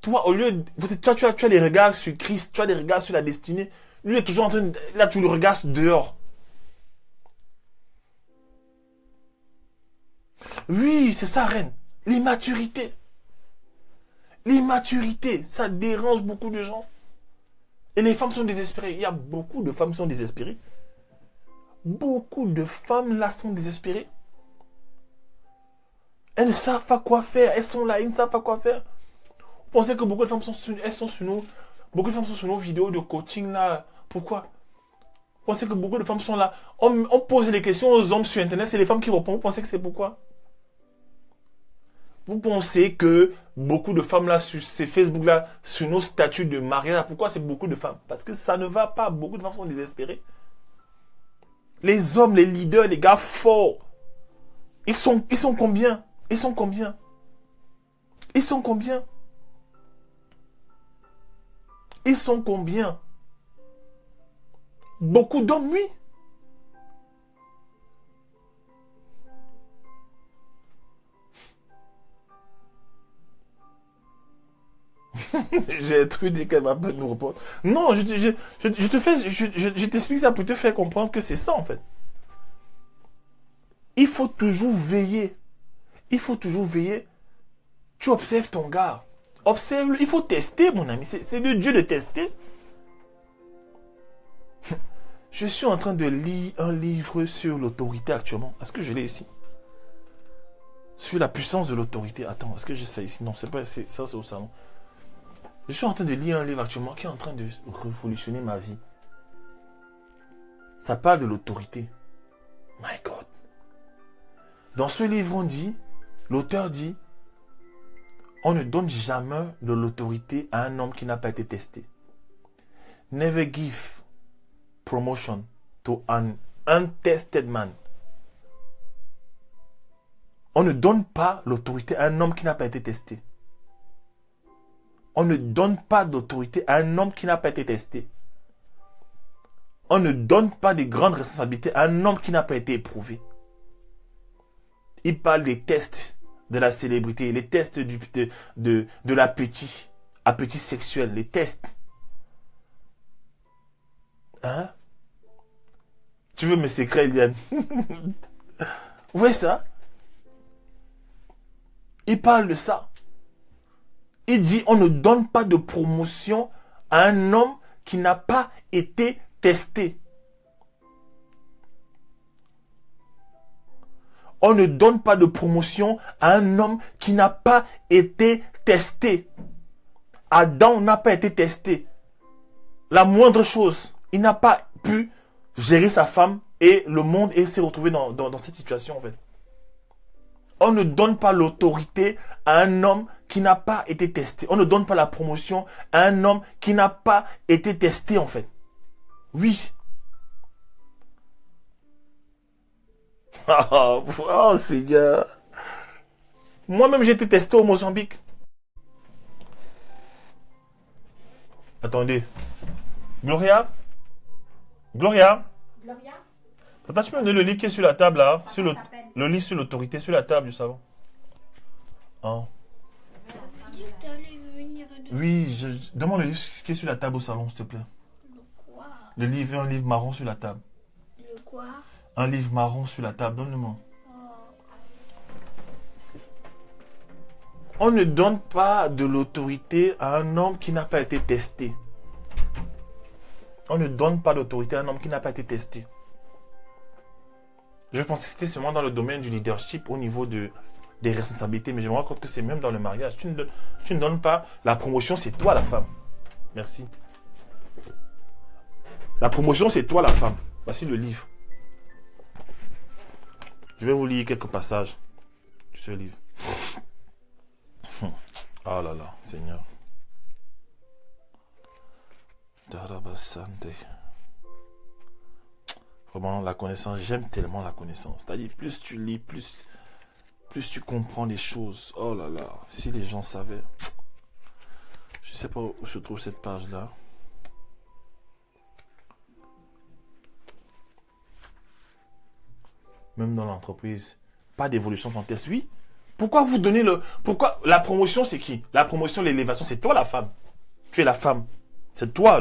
[SPEAKER 1] Toi, au lieu de... tu as des regards sur Christ, tu as des regards sur la destinée. Lui est toujours en train de... Là, tu le regardes dehors. Oui, c'est ça, reine. L'immaturité. L'immaturité, ça dérange beaucoup de gens. Et les femmes sont désespérées. Il y a beaucoup de femmes qui sont désespérées. Beaucoup de femmes là sont désespérées. Elles ne savent pas quoi faire. Elles sont là, elles ne savent pas quoi faire. Vous pensez que beaucoup de femmes sont sur nous. Beaucoup de femmes sont sur nos vidéos de coaching là. Pourquoi? Vous pensez que beaucoup de femmes sont là. On pose des questions aux hommes sur internet, c'est les femmes qui répondent. Vous pensez que c'est pourquoi? Vous pensez que beaucoup de femmes là sur ces Facebook là, sur nos statuts de mariage, pourquoi c'est beaucoup de femmes? Parce que ça ne va pas. Beaucoup de femmes sont désespérées. Les hommes, les leaders, les gars forts, ils sont combien? Ils sont combien? Ils sont combien? Ils sont combien? Beaucoup d'hommes, oui. J'ai trop dit qu'elle va pas nous répondre. Non, je t'explique ça pour te faire comprendre que c'est ça en fait. Il faut toujours veiller. Il faut toujours veiller. Tu observes ton gars. Observe-le. Il faut tester, mon ami. C'est de Dieu de tester. Je suis en train de lire un livre sur l'autorité actuellement. Est-ce que je l'ai ici? Sur la puissance de l'autorité. Attends, est-ce que j'ai ça ici? Non, c'est pas ça, c'est au salon. Je suis en train de lire un livre actuellement qui est en train de révolutionner ma vie. Ça parle de l'autorité. My God. Dans ce livre, l'auteur dit, on ne donne jamais de l'autorité à un homme qui n'a pas été testé. Never give promotion to an untested man. On ne donne pas l'autorité à un homme qui n'a pas été testé. On ne donne pas d'autorité à un homme qui n'a pas été testé. On ne donne pas de grandes responsabilités à un homme qui n'a pas été éprouvé. Il parle des tests de la célébrité, les tests de l'appétit sexuel, les tests. Hein? Tu veux mes secrets, Eliane? Vous voyez ça? Il parle de ça. Il dit, on ne donne pas de promotion à un homme qui n'a pas été testé. On ne donne pas de promotion à un homme qui n'a pas été testé. Adam n'a pas été testé. La moindre chose, il n'a pas pu gérer sa femme et le monde et s'est retrouvé dans cette situation en fait. On ne donne pas l'autorité à un homme qui n'a pas été testé. On ne donne pas la promotion à un homme qui n'a pas été testé en fait. Oui. Oh Seigneur. Moi-même j'ai été testé au Mozambique. Attendez. Gloria? Gloria?
[SPEAKER 3] Gloria?
[SPEAKER 1] Tata, tu peux me donner le livre qui est sur la table là? Sur le livre sur l'autorité, sur la table du salon. Oh.
[SPEAKER 2] Dis que t'allais venir de...
[SPEAKER 1] Oui, demande le livre qui est sur la table au salon, s'il te plaît.
[SPEAKER 2] Le quoi?
[SPEAKER 1] Le livre, un livre marron sur la table.
[SPEAKER 2] Le quoi?
[SPEAKER 1] Un livre marron sur la table, donne-le-moi. On ne donne pas de l'autorité à un homme qui n'a pas été testé. On ne donne pas d'autorité à un homme qui n'a pas été testé. Je pensais que c'était seulement dans le domaine du leadership au niveau des responsabilités, mais je me rends compte que c'est même dans le mariage. Tu ne donnes pas la promotion, c'est toi la femme. Merci. La promotion, c'est toi la femme. Voici le livre. Je vais vous lire quelques passages de ce livre. Oh là là, Seigneur. Darabasante. Vraiment, la connaissance, j'aime tellement la connaissance. C'est-à-dire, plus tu lis, plus tu comprends les choses. Oh là là, si les gens savaient. Je ne sais pas où se trouve cette page-là. Même dans l'entreprise, pas d'évolution sans test. Oui. Pourquoi vous donnez le... Pourquoi la promotion, c'est qui? La promotion, l'élévation, c'est toi la femme. Tu es la femme. C'est toi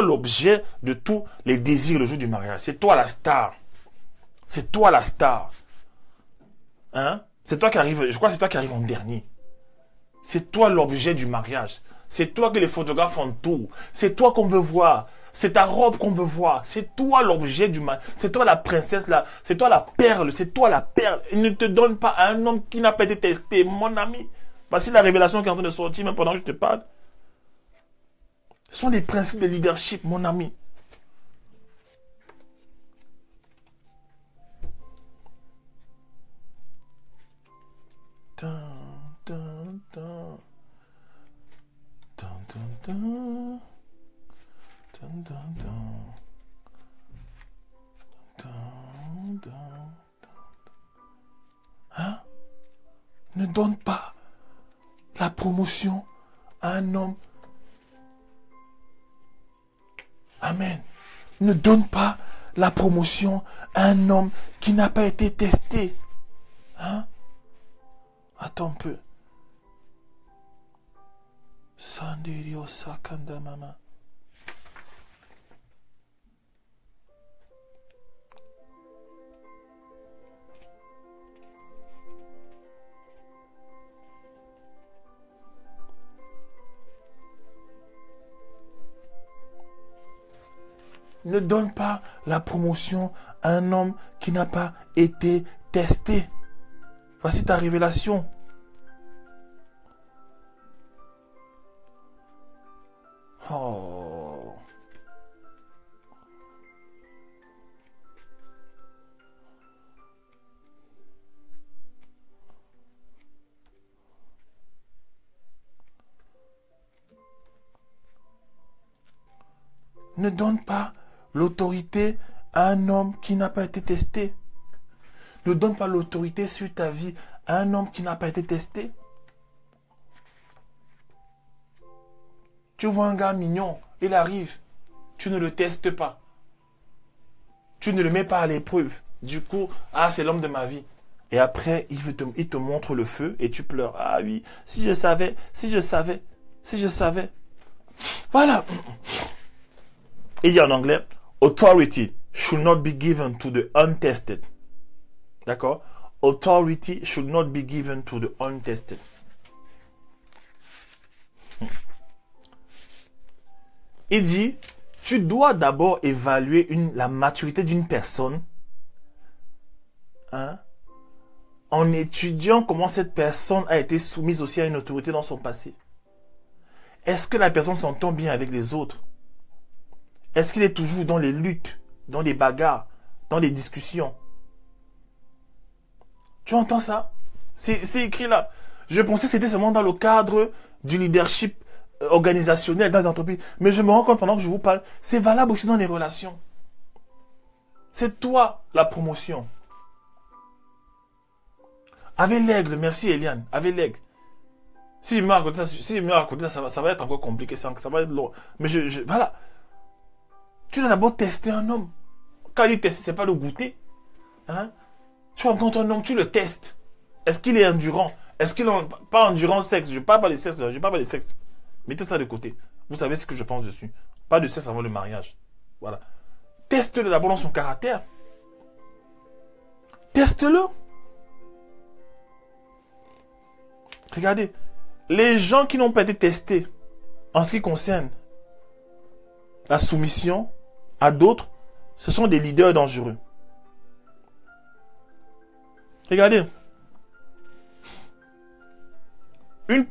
[SPEAKER 1] l'objet de tous les désirs le jour du mariage. C'est toi la star. C'est toi la star. Hein? C'est toi qui arrive, je crois que c'est toi qui arrive en dernier. C'est toi l'objet du mariage. C'est toi que les photographes entourent. C'est toi qu'on veut voir. C'est ta robe qu'on veut voir. C'est toi l'objet du mariage. C'est toi la princesse, c'est toi la perle. C'est toi la perle. Il ne te donne pas à un homme qui n'a pas été testé, mon ami. Voici la révélation qui est en train de sortir, même pendant que je te parle. Ce sont des principes de leadership, mon ami. Hein? Ne donne pas la promotion à un homme. Amen. Ne donne pas la promotion à un homme qui n'a pas été testé. Hein? Attends un peu. Sandirio Sakanda Mama. Ne donne pas la promotion à un homme qui n'a pas été testé. Voici ta révélation. Oh. Ne donne pas l'autorité à un homme qui n'a pas été testé. Ne donne pas l'autorité sur ta vie à un homme qui n'a pas été testé. Tu vois un gars mignon, il arrive, tu ne le testes pas. Tu ne le mets pas à l'épreuve. Du coup, c'est l'homme de ma vie. Et après, il te montre le feu et tu pleures. Ah oui, si je savais, si je savais, si je savais. Voilà. Il dit en anglais, authority should not be given to the untested. D'accord? Authority should not be given to the untested. Il dit, tu dois d'abord évaluer la maturité d'une personne, en étudiant comment cette personne a été soumise aussi à une autorité dans son passé. Est-ce que la personne s'entend bien avec les autres? Est-ce qu'il est toujours dans les luttes, dans les bagarres, dans les discussions? Tu entends ça? C'est écrit là. Je pensais que c'était seulement dans le cadre du leadership organisationnel dans les entreprises. Mais je me rends compte pendant que je vous parle, c'est valable aussi dans les relations. C'est toi la promotion. Avec l'aigle, merci Eliane, avec l'aigle. Si je me raconte ça, ça va être encore compliqué, ça va être long. Mais voilà. Tu dois d'abord tester un homme. Quand il teste, c'est pas le goûter. Tu rencontres un homme, tu le testes. Est-ce qu'il est endurant? Est-ce qu'il est pas endurant sexe? Je parle pas de sexe, Mettez ça de côté. Vous savez ce que je pense dessus. Pas de sexe avant le mariage. Voilà. Teste-le d'abord dans son caractère. Teste-le. Regardez. Les gens qui n'ont pas été testés en ce qui concerne la soumission à d'autres, ce sont des leaders dangereux. Regardez. Une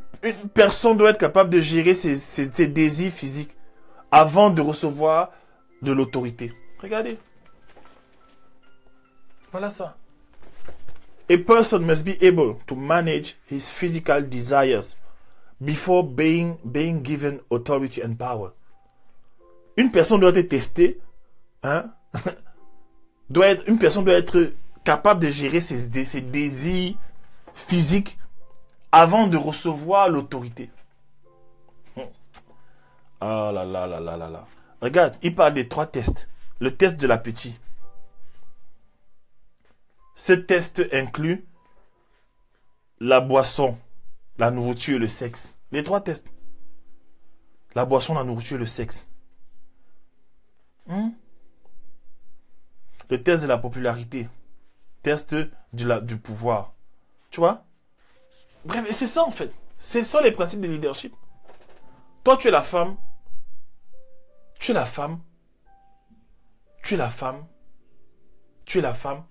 [SPEAKER 1] personne doit être capable de gérer ses désirs physiques avant de recevoir de l'autorité. Regardez. Voilà ça. A person must be able to manage his physical desires before being given authority and power. Une personne doit être testée, une personne doit être capable de gérer ses désirs physiques avant de recevoir l'autorité. Ah là là là là là là. Regarde, il parle des 3 tests. Le test de l'appétit. Ce test inclut la boisson, la nourriture et le sexe. Les 3 tests. La boisson, la nourriture et le sexe. Le test de la popularité. Test du pouvoir. Tu vois? Bref, c'est ça en fait. Ce sont les principes de leadership. Toi, tu es la femme. Tu es la femme. Tu es la femme. Tu es la femme.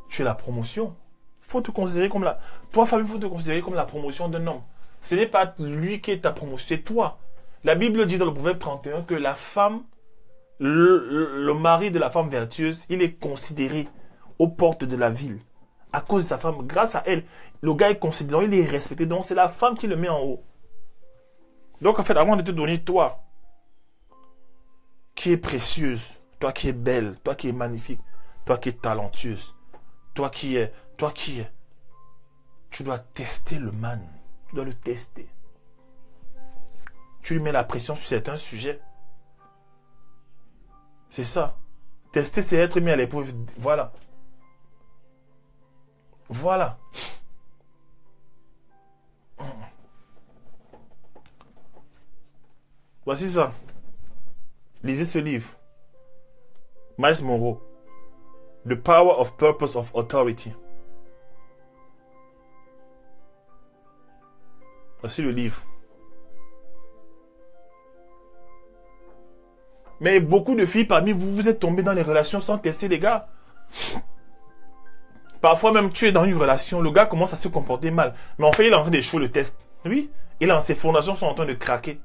[SPEAKER 1] Tu es la promotion. Faut te considérer comme la... Toi, femme, il faut te considérer comme la promotion d'un homme. Ce n'est pas lui qui est ta promotion, c'est toi. La Bible dit dans le Proverbe 31 que la femme, le mari de la femme vertueuse, il est considéré aux portes de la ville. À cause de sa femme, grâce à elle, le gars est considéré, il est respecté. Donc, c'est la femme qui le met en haut. Donc, en fait, avant de te donner toi, qui est précieuse, toi qui es belle, toi qui es magnifique, toi qui es talentueuse, toi qui es, tu dois tester le man. Tu dois le tester. Tu lui mets la pression sur certains sujets. C'est ça. Tester, c'est être mis à l'épreuve. Voilà. Voilà. Voici ça. Lisez ce livre. Miles Monroe. The Power of Purpose of Authority. Voici le livre. Mais beaucoup de filles parmi vous, vous êtes tombées dans les relations sans tester les gars. Parfois même tu es dans une relation, le gars commence à se comporter mal. Mais en fait, il est en train d'échouer le test. Oui, ses fondations sont en train de craquer.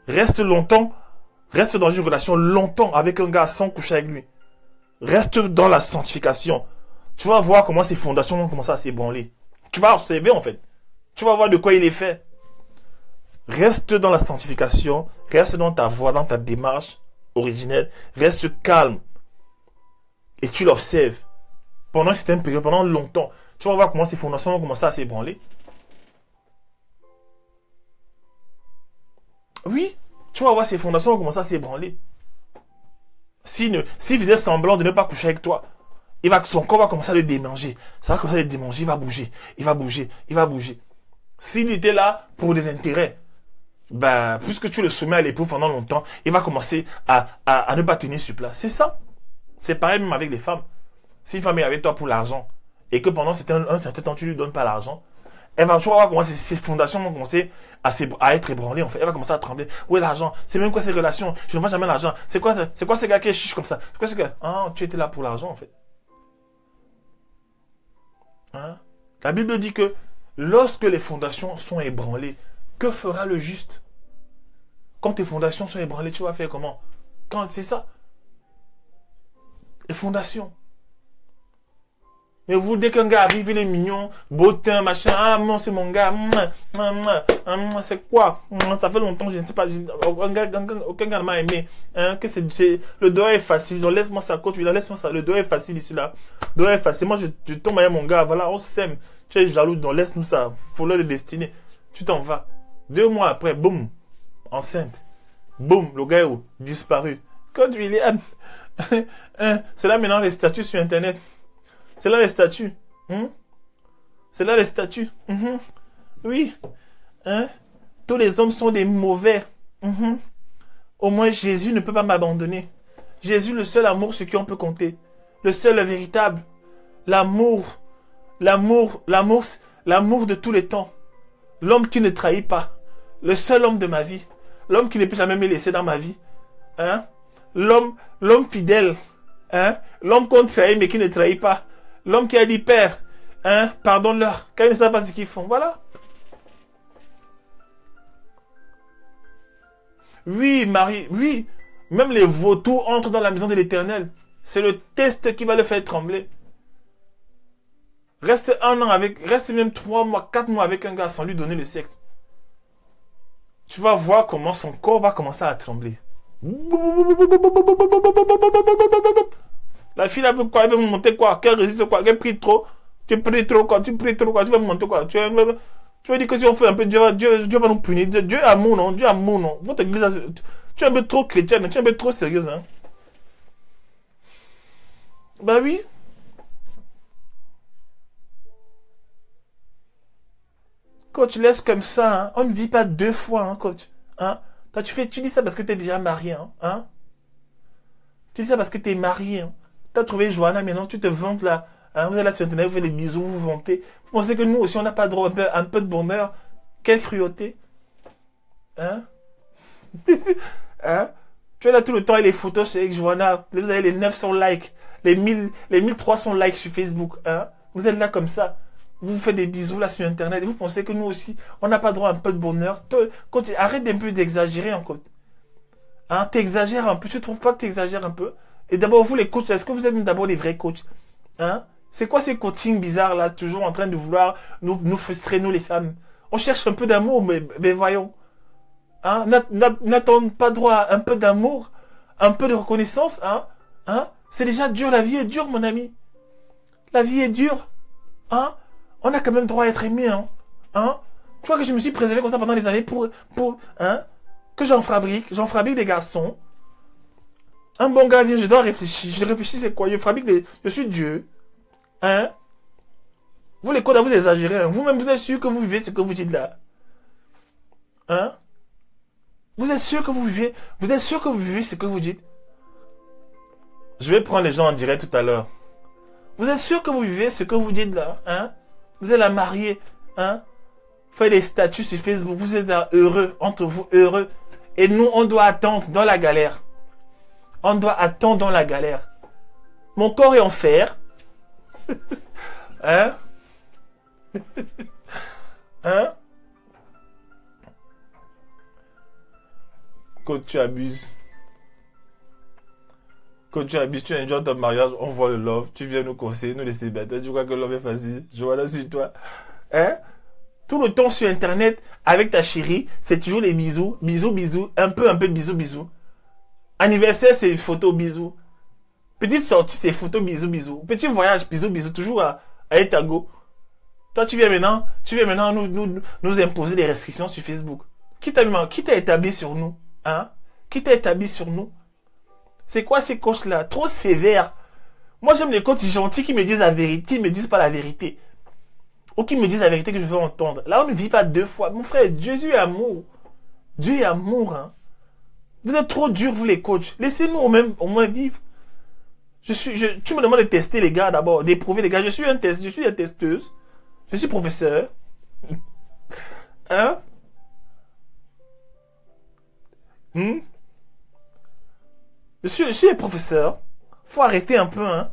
[SPEAKER 1] Reste dans une relation longtemps avec un gars sans coucher avec lui. Reste dans la sanctification. Tu vas voir comment ses fondations vont commencer à s'ébranler. Tu vas observer en fait. Tu vas voir de quoi il est fait. Reste dans la sanctification. Reste dans ta voie, dans ta démarche originelle. Reste calme. Et tu l'observes. pendant cette période, pendant longtemps, tu vas voir comment ces fondations vont commencer à s'ébranler. Oui, tu vas voir ces fondations vont commencer à s'ébranler. S'il faisait semblant de ne pas coucher avec toi, son corps va commencer à le démanger. Ça va commencer à le démanger, il va bouger, il va bouger, il va bouger. S'il était là pour des intérêts, ben, puisque tu le soumets à l'épreuve pendant longtemps, il va commencer à ne pas tenir sur place. C'est ça. C'est pareil même avec les femmes. Si une femme est avec toi pour l'argent, et que pendant un certain temps, tu ne lui donnes pas l'argent, tu vas voir comment ses fondations vont commencer à être ébranlées, en fait. Elle va commencer à trembler. Où est l'argent? C'est même quoi ces relations? Je ne vois jamais l'argent. C'est quoi ce gars qui est chiche comme ça? C'est quoi ce gars? Ah, tu étais là pour l'argent, en fait. Hein? La Bible dit que lorsque les fondations sont ébranlées, que fera le juste? Quand tes fondations sont ébranlées, tu vas faire comment? C'est ça. Les fondations. Mais vous, dès qu'un gars arrive, il est mignon, beau teint, machin, ah non, c'est mon gars, c'est quoi? Ça fait longtemps, je ne sais pas, aucun gars ne m'a aimé. Hein, le doigt est facile, donc laisse-moi ça, coach, laisse-moi ça, le doigt est facile ici, là. Le doigt est facile, moi je tombe avec mon gars, voilà, on s'aime. Tu es jaloux, donc laisse-nous ça, follow de destinée. Tu t'en vas. 2 mois après, boum, enceinte. Boum, le gars est où? Disparu. Coach William, c'est là maintenant les statuts sur Internet. C'est là les statuts. C'est là les statuts. Oui. Hein? Tous les hommes sont des mauvais. Au moins, Jésus ne peut pas m'abandonner. Jésus, le seul amour sur qui on peut compter. Le seul, le véritable. L'amour. L'amour de tous les temps. L'homme qui ne trahit pas. Le seul homme de ma vie. L'homme qui ne peut jamais me laisser dans ma vie. Hein? L'homme fidèle. Hein? L'homme qu'on trahit mais qui ne trahit pas. L'homme qui a dit, Père, hein, pardonne-leur, car ils ne savent pas ce qu'ils font. Voilà. Oui, Marie, oui. Même les vautours entrent dans la maison de l'Éternel. C'est le test qui va le faire trembler. Reste 1 an reste même 3 mois, 4 mois avec un gars sans lui donner le sexe. Tu vas voir comment son corps va commencer à trembler. La fille, elle veut quoi? Elle veut monter quoi? Qu'elle résiste quoi? Elle prie trop? Tu pries trop quoi? Tu pries trop quoi? Tu vas monter quoi? Tu veux dire que si on fait un peu, Dieu va nous punir. Dieu est amour, non? Dieu est amour, non? Votre église, tu es un peu trop chrétienne, tu es un peu trop sérieuse, hein? Bah oui. Coach, laisse comme ça, hein? On ne vit pas 2 fois, hein, coach? Hein? Toi, tu dis ça parce que tu es déjà marié, hein? Tu dis ça parce que tu es marié, hein? Tu as trouvé Johanna, maintenant tu te vantes là. Hein, vous êtes là sur Internet, vous faites des bisous, vous vantez. Vous pensez que nous aussi, on n'a pas droit un peu de bonheur? Quelle cruauté. Hein? Hein? Tu es là tout le temps avec les photos avec Johanna. Vous avez les 900 likes, les 1300 likes sur Facebook. Hein? Vous êtes là comme ça. Vous vous faites des bisous là sur Internet. Et vous pensez que nous aussi, on n'a pas droit à un peu de bonheur? Arrête un peu d'exagérer encore. Hein? T'exagères un peu. Tu ne trouves pas que t'exagères un peu? Et d'abord, vous les coachs, est-ce que vous êtes d'abord les vrais coachs? Hein? C'est quoi ces coachings bizarres là, toujours en train de vouloir nous frustrer, nous les femmes? On cherche un peu d'amour, mais voyons. Hein? N'attendons pas droit à un peu d'amour, un peu de reconnaissance, hein? Hein? C'est déjà dur, la vie est dure, mon ami. La vie est dure. Hein? On a quand même droit à être aimé, hein? Hein? Tu vois que je me suis préservé comme ça pendant des années hein? Que j'en fabrique des garçons. Un bon gars vient, je dois réfléchir. Je réfléchis, c'est quoi? Je suis Dieu. Hein? Vous les codes, vous exagérez. Hein? Vous-même, vous êtes sûr que vous vivez ce que vous dites là? Hein? Vous êtes sûr que vous vivez ce que vous dites? Je vais prendre les gens en direct tout à l'heure. Vous êtes sûr que vous vivez ce que vous dites là? Hein? Vous êtes là marié. Hein? Faites des statuts sur Facebook. Vous êtes là heureux, entre vous, heureux. Et nous, on doit attendre dans la galère. On doit attendre dans la galère. Mon corps est en fer. Hein? Hein? Quand tu abuses. Quand tu abuses, tu enjoys ton mariage, on voit le love. Tu viens nous conseiller, nous les célibataires. Tu crois que l'homme est facile? Je vois là sur toi. Hein? Tout le temps sur Internet, avec ta chérie, c'est toujours les bisous. Bisous, bisous. Un peu bisous, bisous. Anniversaire, c'est photo, bisous. Petite sortie, c'est photo, bisous, bisous. Petit voyage, bisous, bisous, toujours à Etago. Toi, tu viens maintenant nous imposer des restrictions sur Facebook. Qui t'a établi sur nous? Hein? Qui t'a établi sur nous? C'est quoi ces coachs-là? Trop sévères. Moi, j'aime les coachs gentils qui me disent la vérité, qui me disent pas la vérité. Ou qui me disent la vérité que je veux entendre. Là, on ne vit pas deux fois. Mon frère, Jésus est amour. Dieu est amour, hein. Vous êtes trop durs, vous les coachs. Laissez-nous au moins vivre. Tu me demandes de tester les gars d'abord, d'éprouver les gars. Je suis une testeuse. Je suis professeur. Hein? Je suis un professeur. Faut arrêter un peu, hein.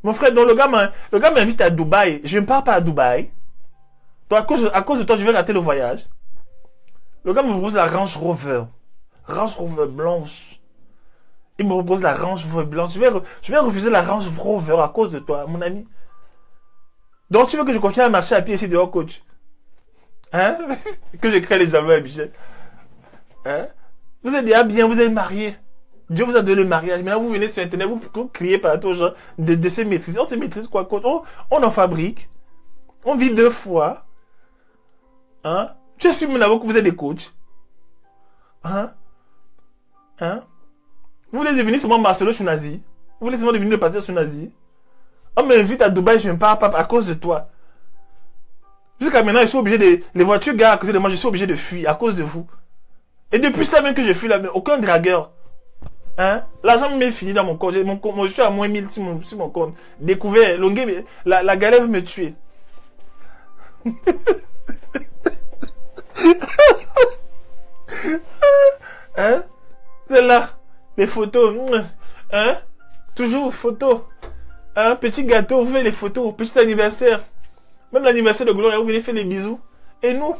[SPEAKER 1] Mon frère, donc le gars m'invite à Dubaï. Je ne pars pas à Dubaï. Donc à cause de toi, je vais rater le voyage. Le gars me propose la Range Rover. Range Rover blanche. Il me propose la Range Rover blanche. Je vais refuser la Range Rover à cause de toi, mon ami. Donc tu veux que je continue à marcher à pied ici dehors, coach? Hein? Que je crée les jaloux à Michel. Hein? Vous êtes déjà bien, vous êtes mariés. Dieu vous a donné le mariage. Maintenant, vous venez sur Internet, vous criez partout aux gens de se maîtriser. On se maîtrise quoi, coach? On en fabrique. On vit deux fois. Hein? Tu es sûr maintenant que vous êtes des coachs? Hein? Hein? Vous voulez devenir seulement Marcelo Chounazi? Vous voulez seulement devenir le pasteur Chounazi? On m'invite à Dubaï, je ne pars pas à cause de toi. Jusqu'à maintenant, je suis obligé de... Les voitures garent à côté de moi, je suis obligé de fuir à cause de vous. Et depuis ça même que je fuis là, aucun dragueur. Hein? L'argent m'est fini dans mon compte. Je suis à moins 1000 sur mon compte. Découvert, la galère veut me tuer. Hein? C'est là. Les photos. Hein? Toujours photos. Un petit gâteau, vous faites les photos. Petit anniversaire. Même l'anniversaire de Gloria, vous venez faire des bisous. Et nous?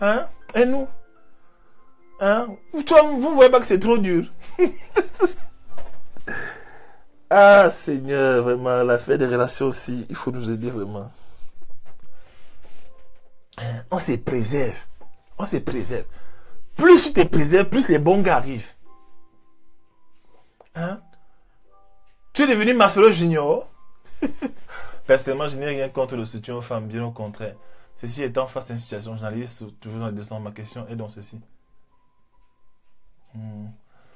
[SPEAKER 1] Hein? Et nous? Hein? Vous voyez pas que c'est trop dur? Ah, Seigneur, vraiment, l'affaire des relations aussi, il faut nous aider vraiment. On se préserve. On se préserve. Plus tu te préserves, plus les bons gars arrivent. Hein? Tu es devenu Marcelo Junior. Personnellement, je n'ai rien contre le soutien aux femmes, bien au contraire. Ceci étant face à une situation, j'analyse toujours dans les deux sens. Ma question est dans ceci.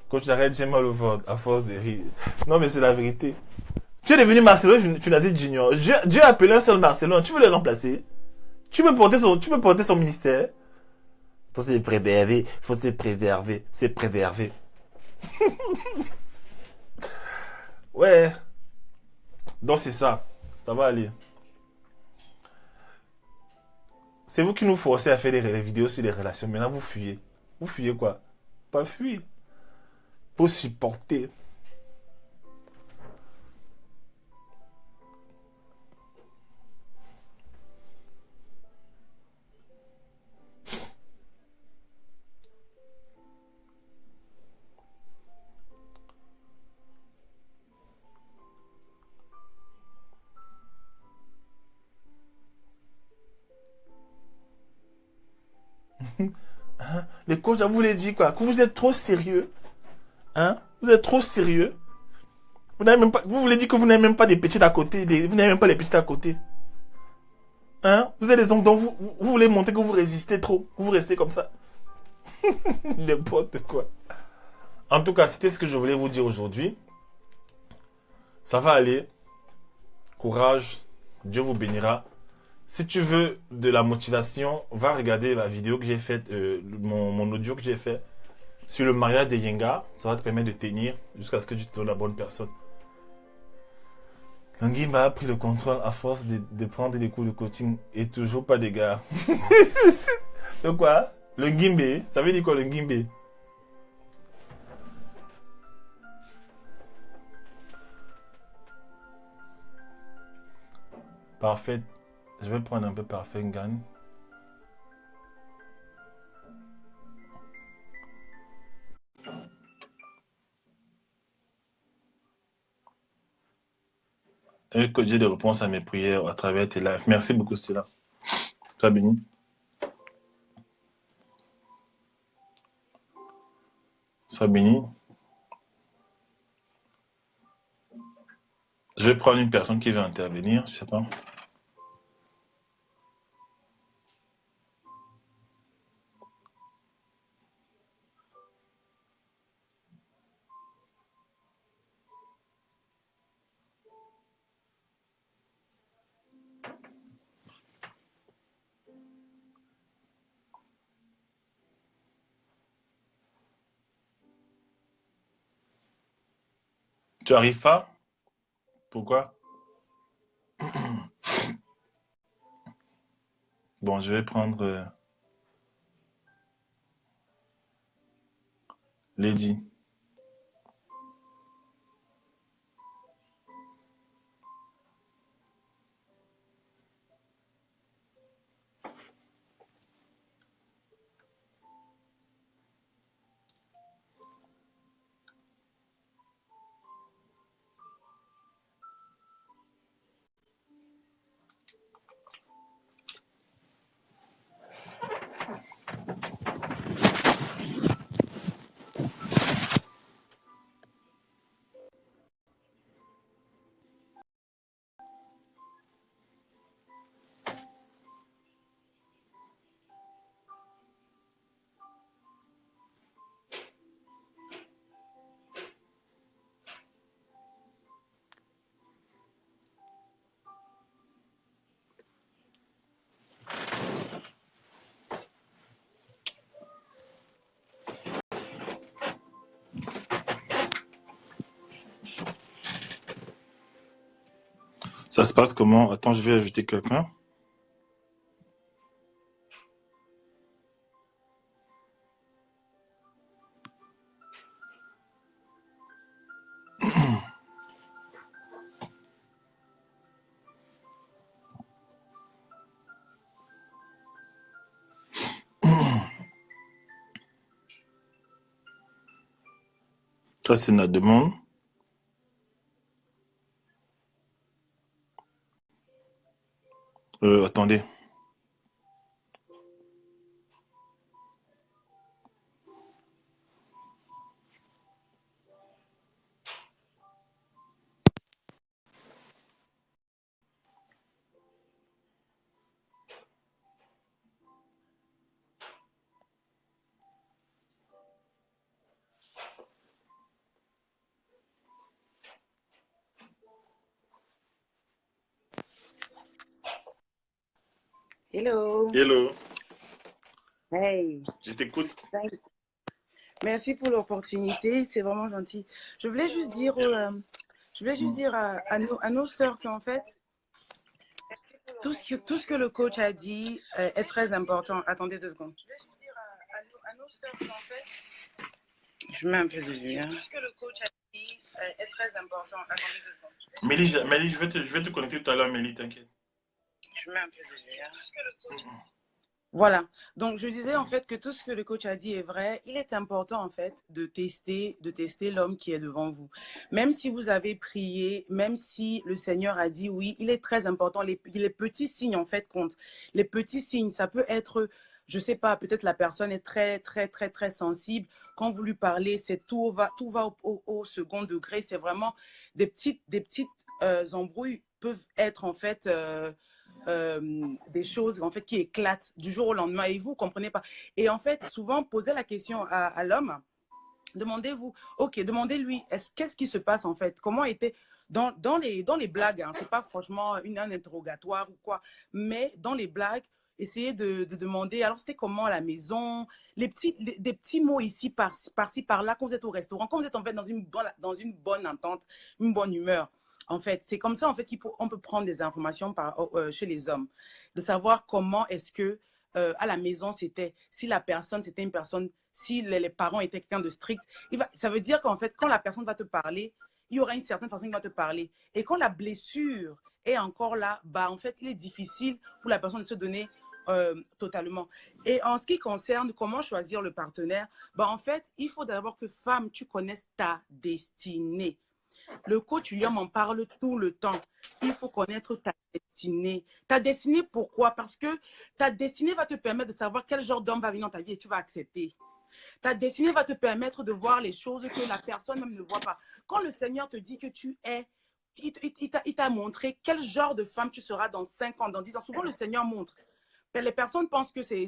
[SPEAKER 1] Quand tu arrêtes, j'ai mal au ventre à force de rire. Non, mais c'est la vérité. Tu es devenu Marcelo, tu l'as dit Junior. Dieu a appelé un seul Marcelo. Tu veux le remplacer? Tu peux porter son ministère? Faut se préserver. Faut se préserver. C'est préserver. Ouais. Donc c'est ça. Ça va aller. C'est vous qui nous forcez à faire des vidéos sur les relations. Maintenant, vous fuyez. Vous fuyez quoi? Pas fuir. Faut supporter. Hein? Les coachs, vous les dit quoi? Que vous êtes trop sérieux. Hein? Vous êtes trop sérieux. Vous voulez dire que vous n'avez même pas des petits à côté. Vous n'avez même pas les petits à côté. Hein? Vous êtes des hommes dont vous voulez montrer que vous résistez trop. Que vous restez comme ça. N'importe quoi. En tout cas, c'était ce que je voulais vous dire aujourd'hui. Ça va aller. Courage. Dieu vous bénira. Si tu veux de la motivation, va regarder la vidéo que j'ai faite, mon audio que j'ai fait sur le mariage des Yenga. Ça va te permettre de tenir jusqu'à ce que tu te donnes la bonne personne. Langui m'a pris le contrôle à force de prendre des cours de coaching et toujours pas de gars. Le quoi? Le Ngimbe? Ça veut dire quoi le Ngimbe? Parfait. Je vais prendre un peu parfait Ngan. Et que j'ai des réponses à mes prières à travers tes lives. Merci beaucoup, Stella. Sois béni. Sois béni. Je vais prendre une personne qui va intervenir, je sais pas. Tu arrives pas? Pourquoi? Bon, je vais prendre Lady. Ça se passe comment? Attends, je vais ajouter quelqu'un. Ça, c'est la demande. Attendez.
[SPEAKER 3] Hello.
[SPEAKER 1] Hello,
[SPEAKER 3] Hey.
[SPEAKER 1] je t'écoute.
[SPEAKER 3] Merci pour l'opportunité, c'est vraiment gentil. Je voulais juste dire, à nos sœurs qu'en fait, tout ce que le coach a dit est très important. Attendez 2 secondes. Je voulais juste dire à nos sœurs qu'en fait, je mets un peu de lumière. Tout ce que le coach a dit est très important. Attendez 2 secondes.
[SPEAKER 1] Mélie, je vais te connecter tout à l'heure, Mélie, t'inquiète.
[SPEAKER 3] Je mets un peu de lumière. Tout ce que le coach a dit. Voilà, donc je disais en fait que tout ce que le coach a dit est vrai. Il est important en fait de tester l'homme qui est devant vous. Même si vous avez prié, même si le Seigneur a dit oui, il est très important. Les petits signes en fait comptent. Les petits signes, ça peut être, je sais pas, peut-être la personne est très sensible. Quand vous lui parlez, c'est tout va au second degré. C'est vraiment des petites embrouilles peuvent être en fait des choses en fait qui éclatent du jour au lendemain et vous comprenez pas. Et en fait, souvent, posez la question à l'homme, demandez-vous, ok, demandez-lui, qu'est-ce qui se passe en fait? Comment était dans les blagues, hein, c'est pas franchement un interrogatoire ou quoi, mais dans les blagues, essayez de demander, alors c'était comment à la maison, des petits mots ici, par-ci, par-là, quand vous êtes au restaurant, quand vous êtes en fait dans une bonne entente, une bonne humeur. En fait, c'est comme ça en fait qu'on peut prendre des informations chez les hommes, de savoir comment est-ce que à la maison c'était, si la personne c'était une personne, si les parents étaient quelqu'un de strict, ça veut dire qu'en fait quand la personne va te parler, il y aura une certaine façon qu'il va te parler. Et quand la blessure est encore là, bah en fait il est difficile pour la personne de se donner totalement. Et en ce qui concerne comment choisir le partenaire, bah en fait il faut d'abord que femme tu connaisses ta destinée. Le coach William en parle tout le temps. Il faut connaître ta destinée. Ta destinée, pourquoi? Parce que ta destinée va te permettre de savoir quel genre d'homme va venir dans ta vie et tu vas accepter. Ta destinée va te permettre de voir les choses que la personne même ne voit pas. Quand le Seigneur te dit que tu es il t'a montré quel genre de femme tu seras dans 5 ans, dans 10 ans. Souvent, le Seigneur montre. Les personnes pensent que c'est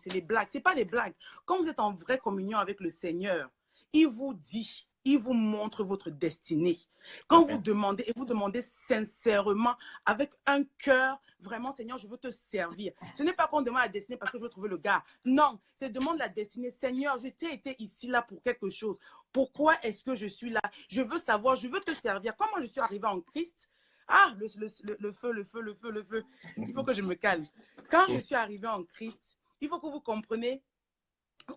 [SPEAKER 3] les blagues. Ce n'est pas des blagues. Quand vous êtes en vraie communion avec le Seigneur, il vous dit, il vous montre votre destinée. Quand vous demandez, et vous demandez sincèrement, avec un cœur, vraiment, Seigneur, je veux te servir. Ce n'est pas qu'on demande la destinée parce que je veux trouver le gars. Non, c'est demande la destinée. Seigneur, je t'ai été ici, là, pour quelque chose. Pourquoi est-ce que je suis là? Je veux savoir, je veux te servir. Comment je suis arrivée en Christ? Ah, le feu, le feu, le feu, le feu. Il faut que je me calme. Quand je suis arrivée en Christ, il faut que vous compreniez,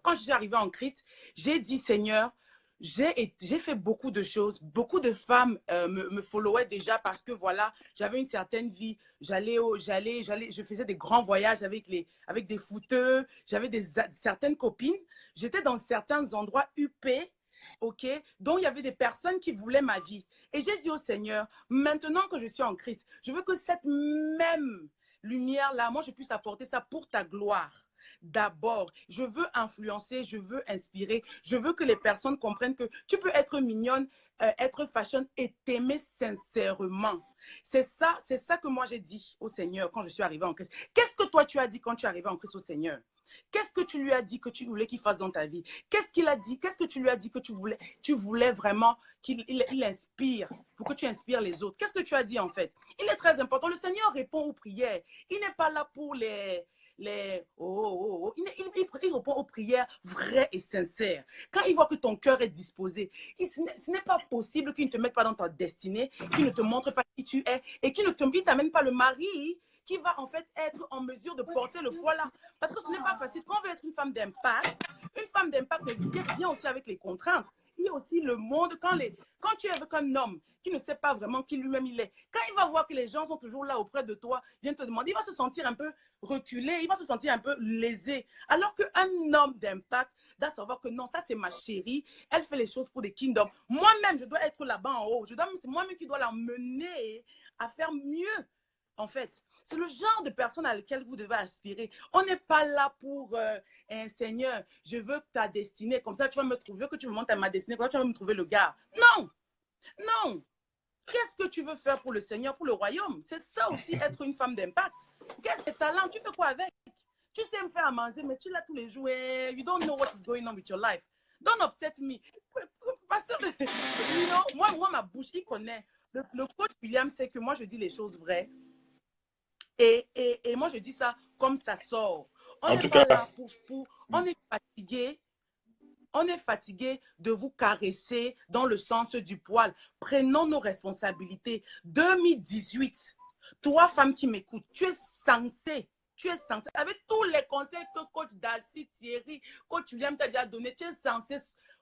[SPEAKER 3] quand je suis arrivée en Christ, j'ai dit, Seigneur, j'ai fait beaucoup de choses. Beaucoup de femmes me followaient déjà parce que voilà, j'avais une certaine vie. Je faisais des grands voyages avec des footeux. J'avais certaines copines. J'étais dans certains endroits huppés. OK, donc il y avait des personnes qui voulaient ma vie. Et j'ai dit au Seigneur, maintenant que je suis en Christ, je veux que cette même lumière-là, moi, je puisse apporter ça pour ta gloire. D'abord, je veux influencer, je veux inspirer, je veux que les personnes comprennent que tu peux être mignonne, être fashion et t'aimer sincèrement. C'est ça que moi j'ai dit au Seigneur quand je suis arrivée en Christ. Qu'est-ce que toi tu as dit quand tu es arrivé en Christ au Seigneur? Qu'est-ce que tu lui as dit que tu voulais qu'il fasse dans ta vie? Qu'est-ce qu'il a dit? Qu'est-ce que tu lui as dit que tu voulais vraiment qu'il inspire, pour que tu inspires les autres? Qu'est-ce que tu as dit en fait? Il est très important. Le Seigneur répond aux prières. Il n'est pas là pour il répond aux prières vraies et sincères. Quand il voit que ton cœur est disposé, ce n'est pas possible qu'il ne te mette pas dans ta destinée, qu'il ne te montre pas qui tu es et qu'il ne t'amène pas le mari qui va en fait être en mesure de porter le poids là. Parce que ce n'est pas facile. Quand on veut être une femme d'impact vient aussi avec les contraintes. Il y a aussi le monde, quand tu es avec un homme qui ne sait pas vraiment qui lui-même il est, quand il va voir que les gens sont toujours là auprès de toi, viennent te demander, il va se sentir un peu reculé, il va se sentir un peu lésé. Alors qu'un homme d'impact doit savoir que non, ça c'est ma chérie, elle fait les choses pour des kingdoms. Moi-même, je dois être là-bas en haut. C'est moi-même qui dois l'emmener à faire mieux. En fait, c'est le genre de personne à laquelle vous devez aspirer. On n'est pas là pour un Seigneur, je veux ta destinée, comme ça tu vas me trouver, que tu me montes à ma destinée, comme ça tu vas me trouver le gars. Non, non. Qu'est-ce que tu veux faire pour le Seigneur, pour le royaume? C'est ça aussi, être une femme d'impact. Qu'est-ce que talent? Tu fais quoi avec? Tu sais me faire à manger, mais tu l'as tous les jours. You don't know what is going on with your life. Don't upset me. Pasteur, you know, moi, ma bouche, il connaît. Le coach William sait que moi, je dis les choses vraies. Et moi, je dis ça comme ça sort. On n'est pas là pour... On est fatigué. On est fatigué de vous caresser dans le sens du poil. Prenons nos responsabilités. 2018, toi, femme qui m'écoute, tu es censée, avec tous les conseils que coach Darcy, Thierry, coach William t'a déjà donné, tu es censé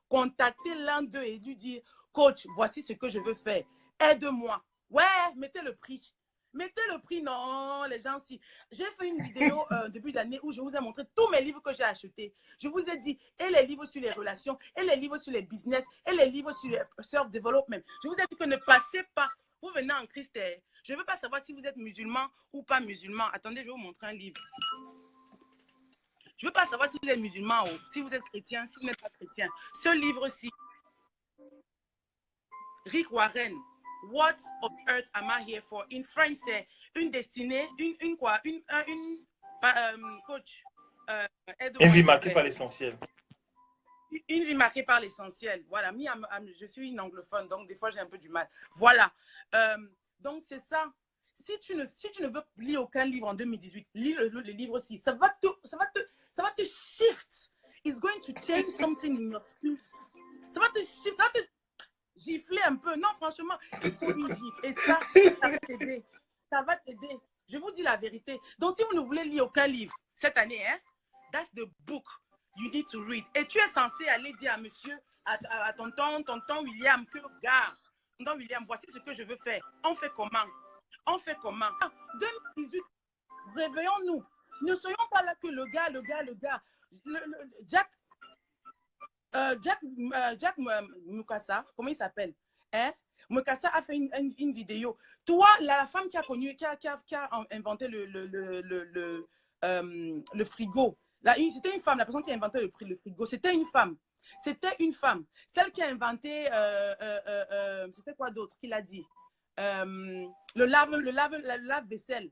[SPEAKER 3] contacter l'un d'eux et lui dire, coach, voici ce que je veux faire. Aide-moi. Ouais, mettez le prix. Mettez le prix, non, les gens, si. J'ai fait une vidéo début d'année où je vous ai montré tous mes livres que j'ai achetés. Je vous ai dit, et les livres sur les relations, et les livres sur les business, et les livres sur le self-development. Je vous ai dit que ne passez pas. Vous venez en Christ. Je ne veux pas savoir si vous êtes musulman ou pas musulman. Attendez, je vais vous montrer un livre. Je ne veux pas savoir si vous êtes musulman ou si vous êtes chrétien, si vous n'êtes pas chrétien. Ce livre-ci, Rick Warren. What on earth am I here for? In French, c'est une destinée, coach.
[SPEAKER 1] Une vie marquée par l'essentiel.
[SPEAKER 3] Une vie marquée par l'essentiel. Voilà, je suis une anglophone, donc des fois j'ai un peu du mal. Voilà. Donc c'est ça. Si tu ne veux lire aucun livre en 2018, lis le livre-ci. Ça va te shift. It's going to change something in your spirit. Ça va te shift, ça va te gifler un peu. Non, franchement, il faut une gifle. Et ça va t'aider. Ça va t'aider. Je vous dis la vérité. Donc, si vous ne voulez lire aucun livre cette année, hein, that's the book you need to read. Et tu es censé aller dire à monsieur, à tonton William, que regarde, tonton William, voici ce que je veux faire. On fait comment? 2018, réveillons-nous. Ne soyons pas là que le gars. Jack Mukasa, comment il s'appelle? Hein? Mukasa a fait une vidéo. Toi, la femme qui a inventé le frigo. C'était une femme, la personne qui a inventé le frigo. C'était une femme. Celle qui a inventé, c'était quoi d'autre qu'il a dit? le lave-vaisselle,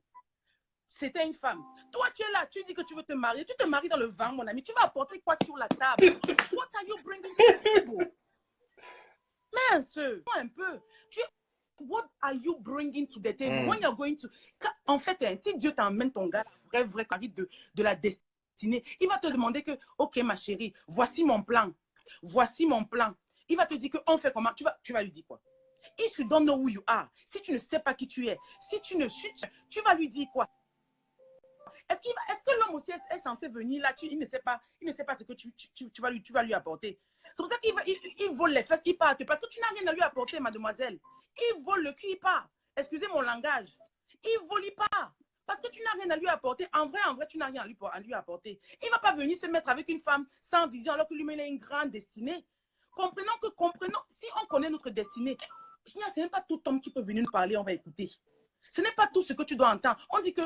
[SPEAKER 3] c'était une femme. Toi, tu es là, tu dis que tu veux te marier. Tu te maries dans le vin, mon ami. Tu vas apporter quoi sur la table? What are you bringing to the table? Mince, un peu. What are you bringing to the table? When you're going to... En fait, si Dieu t'emmène ton gars, vrai mari de la destinée, il va te demander que, ok, ma chérie, voici mon plan. Voici mon plan. Il va te dire qu'on fait comment? Tu vas lui dire quoi? If you don't know who you are, si tu ne sais pas qui tu es, si tu tu vas lui dire quoi? Est-ce que l'homme aussi est censé venir là, il ne sait pas ce que tu vas lui apporter. C'est pour ça qu'il vole les fesses, il part. Parce que tu n'as rien à lui apporter, mademoiselle. Il vole le cul, il part. Excusez mon langage. Il vole, il part. Parce que tu n'as rien à lui apporter. En vrai, tu n'as rien à lui apporter. Il ne va pas venir se mettre avec une femme sans vision alors que lui-même il a une grande destinée. Comprenons, si on connaît notre destinée, ce n'est pas tout homme qui peut venir nous parler, on va écouter. Ce n'est pas tout ce que tu dois entendre. On dit que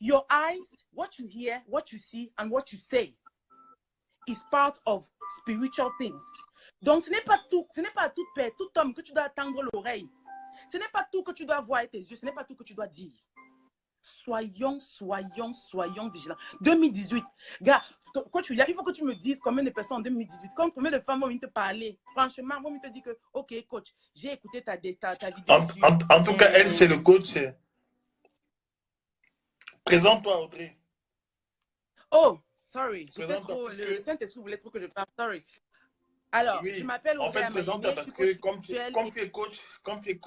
[SPEAKER 3] your eyes, what you hear, what you see, and what you say is part of spiritual things. Donc, ce n'est pas tout homme que tu dois tendre l'oreille. Ce n'est pas tout que tu vois avec tes yeux. Ce n'est pas tout que tu dois dire. Soyons vigilants. 2018, gars, il faut que tu me dises combien de personnes en 2018, combien de femmes vont venir te parler. Franchement, vont venir te dire que, ok, coach, j'ai écouté ta vidéo.
[SPEAKER 1] En tout cas, elle, c'est le coach. Présente-toi, Audrey.
[SPEAKER 3] Oh, sorry. J'étais trop. Le Saint-Esprit voulait trop que je parle. Sorry. Alors, oui, je m'appelle Audrey.
[SPEAKER 1] En fait, présente-toi parce que comme tu es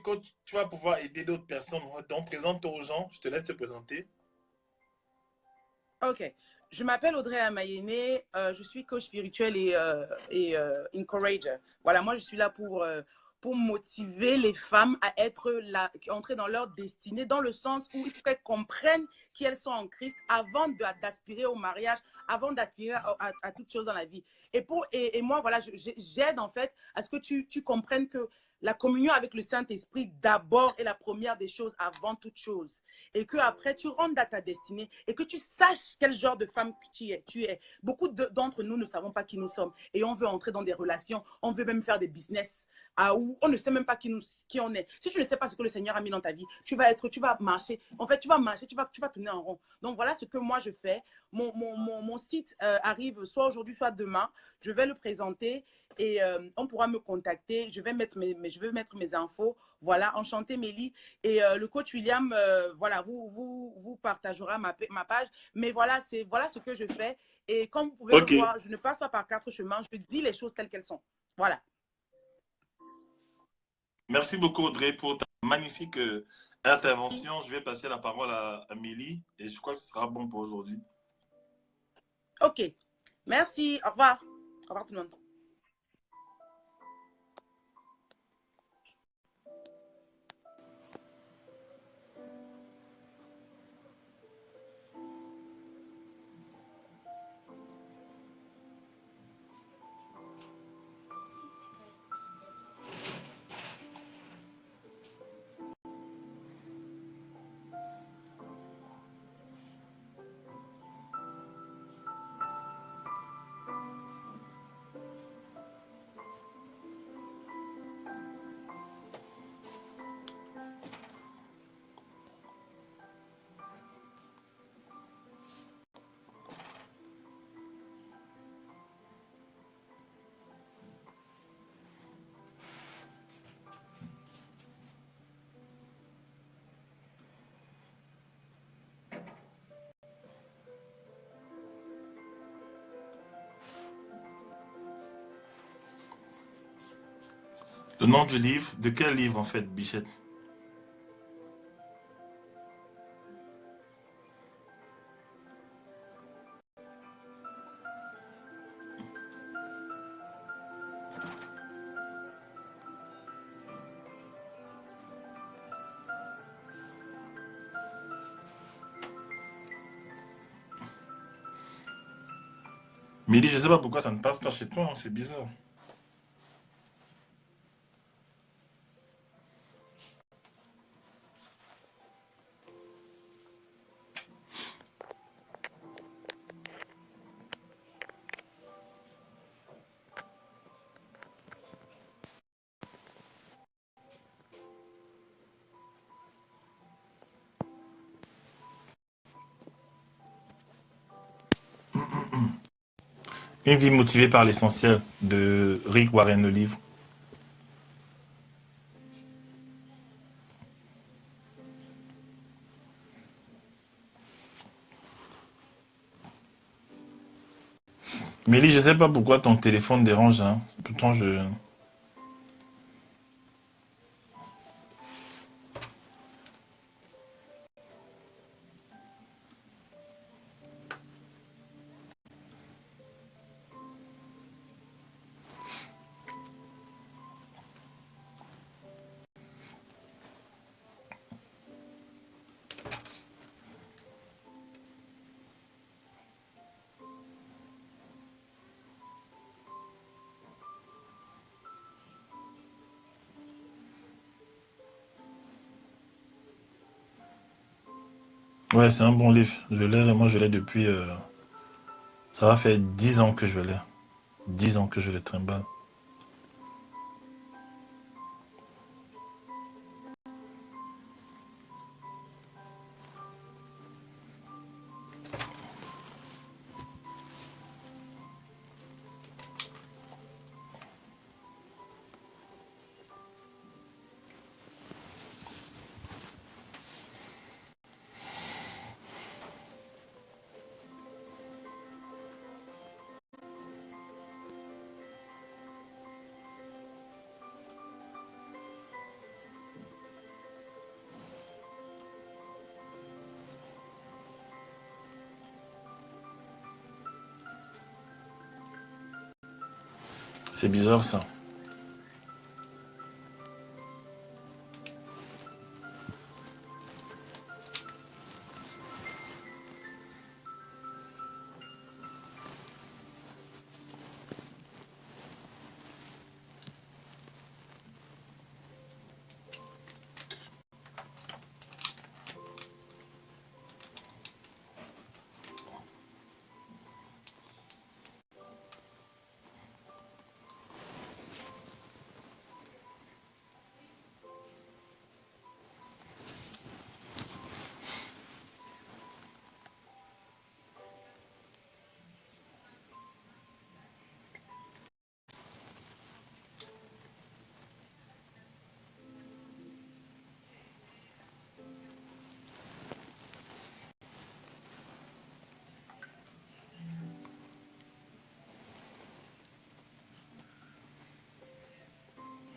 [SPEAKER 1] coach, tu vas pouvoir aider d'autres personnes. Donc, présente-toi aux gens. Je te laisse te présenter.
[SPEAKER 3] Ok. Je m'appelle Audrey Amayene. Je suis coach spirituel et encourager. Voilà, moi, je suis là pour motiver les femmes à entrer dans leur destinée, dans le sens où il faut qu'elles comprennent qui elles sont en Christ avant d'aspirer au mariage, avant d'aspirer à toutes choses dans la vie. Et moi, voilà, j'aide en fait à ce que tu comprennes que la communion avec le Saint-Esprit d'abord est la première des choses avant toute chose. Et que après tu rentres dans ta destinée et que tu saches quel genre de femme tu es. Beaucoup d'entre nous ne savons pas qui nous sommes et on veut entrer dans des relations, on veut même faire des business où on ne sait même pas qui on est. Si tu ne sais pas ce que le Seigneur a mis dans ta vie, tu vas marcher. En fait, tu vas marcher, tu vas tourner en rond. Donc voilà ce que moi je fais. Mon site arrive soit aujourd'hui, soit demain. Je vais le présenter et on pourra me contacter. Je vais mettre mes infos. Voilà, enchanté Mélie. Et le coach William, voilà, vous partagera ma page. Mais voilà ce que je fais. Et comme vous pouvez le voir, je ne passe pas par 4 chemins. Je dis les choses telles qu'elles sont. Voilà.
[SPEAKER 1] Merci beaucoup Audrey pour ta magnifique intervention. Je vais passer la parole à Amélie et je crois que ce sera bon pour aujourd'hui.
[SPEAKER 3] Ok, merci, au revoir. Au revoir tout le monde.
[SPEAKER 1] Le nom du livre, de quel livre en fait, Bichette? Mélie, je ne sais pas pourquoi ça ne passe pas chez toi, hein, c'est bizarre. Une vie motivée par l'essentiel de Rick Warren, le livre. Mélie, je sais pas pourquoi ton téléphone dérange, hein. Pourtant, je... Ouais, c'est un bon livre. Moi je l'ai depuis... ça va faire 10 ans que je l'ai. 10 ans que je le trimballe. C'est bizarre ça.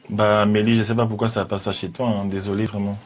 [SPEAKER 1] Bah Mélie, je sais pas pourquoi ça passe pas chez toi, hein. Désolé vraiment.